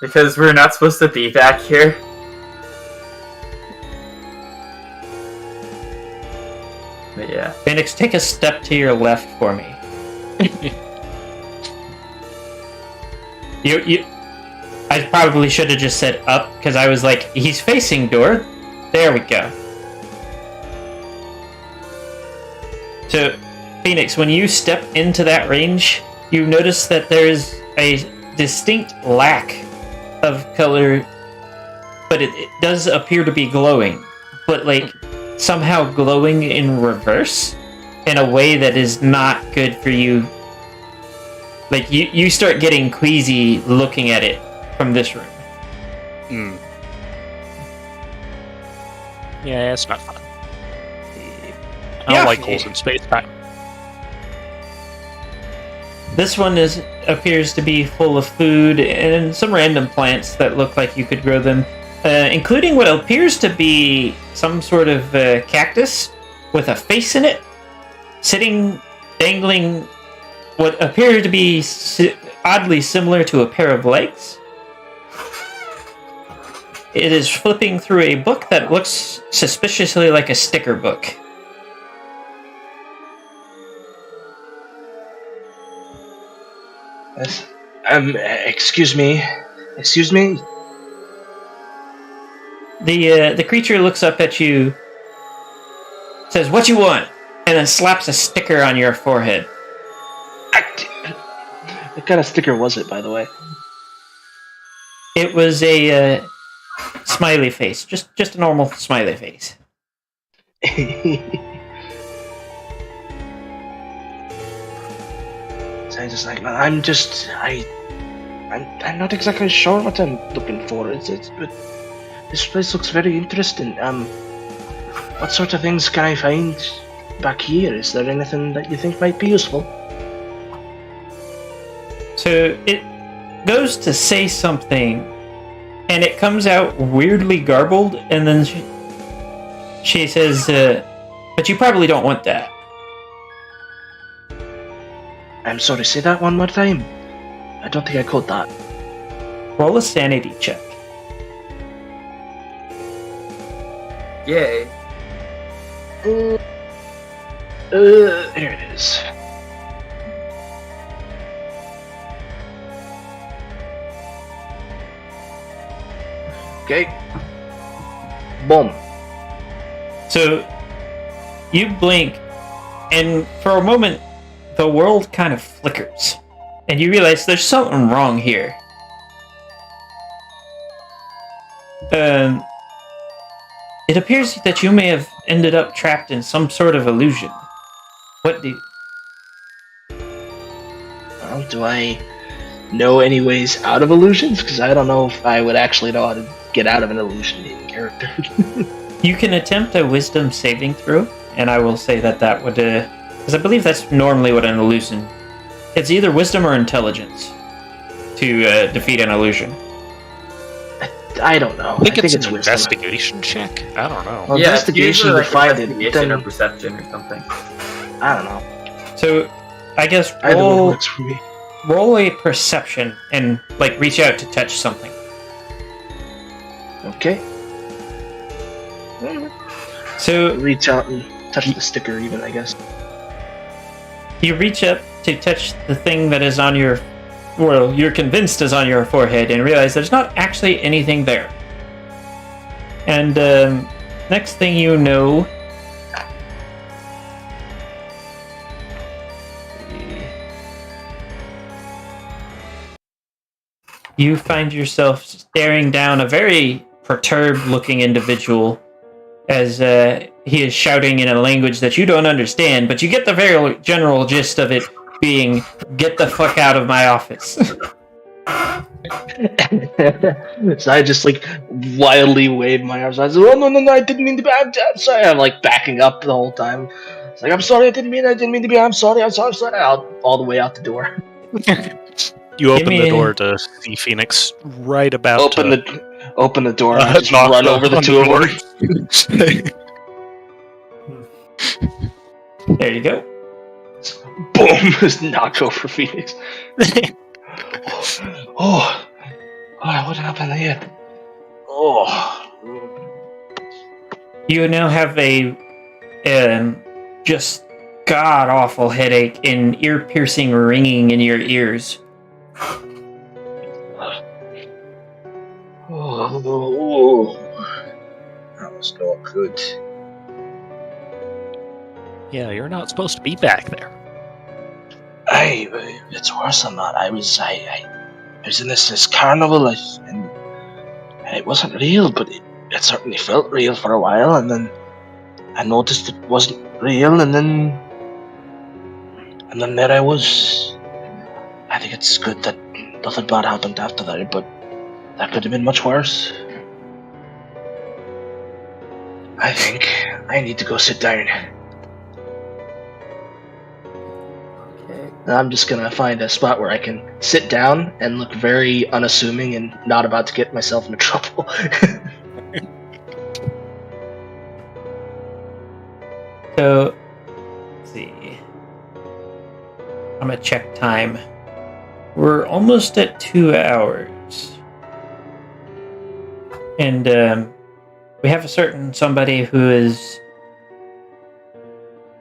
because we're not supposed to be back here. But yeah. Phoenix, take a step to your left for me. I probably should have just said up, because I was like, he's facing door. There we go. So, Phoenix, when you step into that range, you notice that there's a distinct lack of color, but it does appear to be glowing. But, like, somehow glowing in reverse in a way that is not good for you. Like, you start getting queasy looking at it from this room. Yeah, it's not fun. I don't like holes in space-time. This one appears to be full of food and some random plants that look like you could grow them, including what appears to be some sort of cactus with a face in it, sitting, dangling what appear to be oddly similar to a pair of legs. It is flipping through a book that looks suspiciously like a sticker book. Yes. Excuse me. Excuse me? The creature looks up at you, says, "What you want?" and then slaps a sticker on your forehead. What kind of sticker was it, by the way? It was a smiley face, just a normal smiley face. So I just like, I'm not exactly sure what I'm looking for. But this place looks very interesting. What sort of things can I find back here? Is there anything that you think might be useful? So it goes to say something, and it comes out weirdly garbled, and then she says, "But you probably don't want that." I'm sorry, say that one more time. I don't think I caught that. Roll a sanity check. Yay. Here it is. Okay. Boom. So you blink, and for a moment, the world kind of flickers, and you realize there's something wrong here. It appears that you may have ended up trapped in some sort of illusion. What do you... Well, do I know any ways out of illusions? Because I don't know if I would actually know how to get out of an illusion in character. You can attempt a wisdom saving throw, and I will say that would... Because I believe that's normally what an illusion... It's either wisdom or intelligence to defeat an illusion. I don't know. I think it's an wisdom. investigation check. I don't know. Well, Yeah, it's investigation usually to find it. investigation Then, or perception or something. I don't know. So, I guess Either one works for me. roll a perception and, like, reach out to touch something. Okay. So, Reach out and touch the sticker, even, I guess. you reach up to touch the thing that is on your... Well, you're convinced is on your forehead and realize there's not actually anything there. And next thing you know... You find yourself staring down a very perturbed-looking individual as he is shouting in a language that you don't understand, but you get the very general gist of it being, "Get the fuck out of my office." So I just like wildly wave my arms. I said, "Oh no! I didn't mean to be. I'm sorry." I'm like backing up the whole time. It's like, "I'm sorry. I didn't mean to be. I'm sorry. All the way out the door. You open me the a- door to see Phoenix right about Open to the door. And I just knock run over the on two of door. them. There you go. Boom! Just knock over Phoenix. Oh, what happened here? Oh. You now have a just god-awful headache and ear-piercing ringing in your ears. Oh, that was not good. Yeah, you're not supposed to be back there. It's worse than that. I was in this carnival, and it wasn't real, but it certainly felt real for a while, and then I noticed it wasn't real, and then there I was. I think it's good that nothing bad happened after that, but that could have been much worse. I think I need to go sit down. I'm just gonna find a spot where I can sit down and look very unassuming and not about to get myself into trouble. So, let's see. I'm gonna check time. We're almost at 2 hours. And we have a certain somebody who is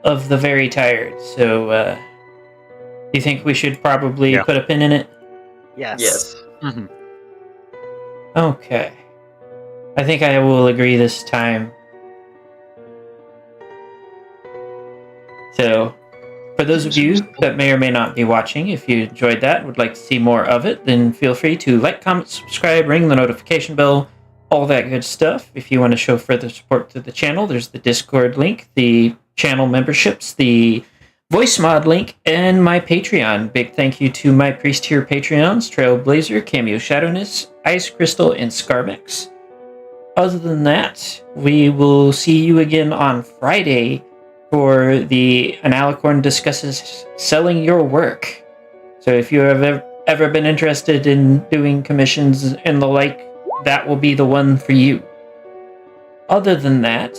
of the very tired, so do you think we should probably put a pin in it? Yes. Mm-hmm. Okay. I think I will agree this time. So, for those of you that may or may not be watching, if you enjoyed that and would like to see more of it, then feel free to like, comment, subscribe, ring the notification bell, all that good stuff. If you want to show further support to the channel, there's the Discord link, the channel memberships, the voice mod link, and my Patreon. Big thank you to my priest tier Patreons, Trailblazer, Cameo Shadowness, Ice Crystal, and Scarbex. Other than that, we will see you again on Friday for the Analicorn discusses selling your work. So if you have ever been interested in doing commissions and the like, that will be the one for you. Other than that,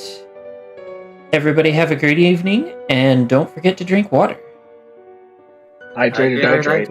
everybody have a great evening, and don't forget to drink water. Hydrated. Hydrate.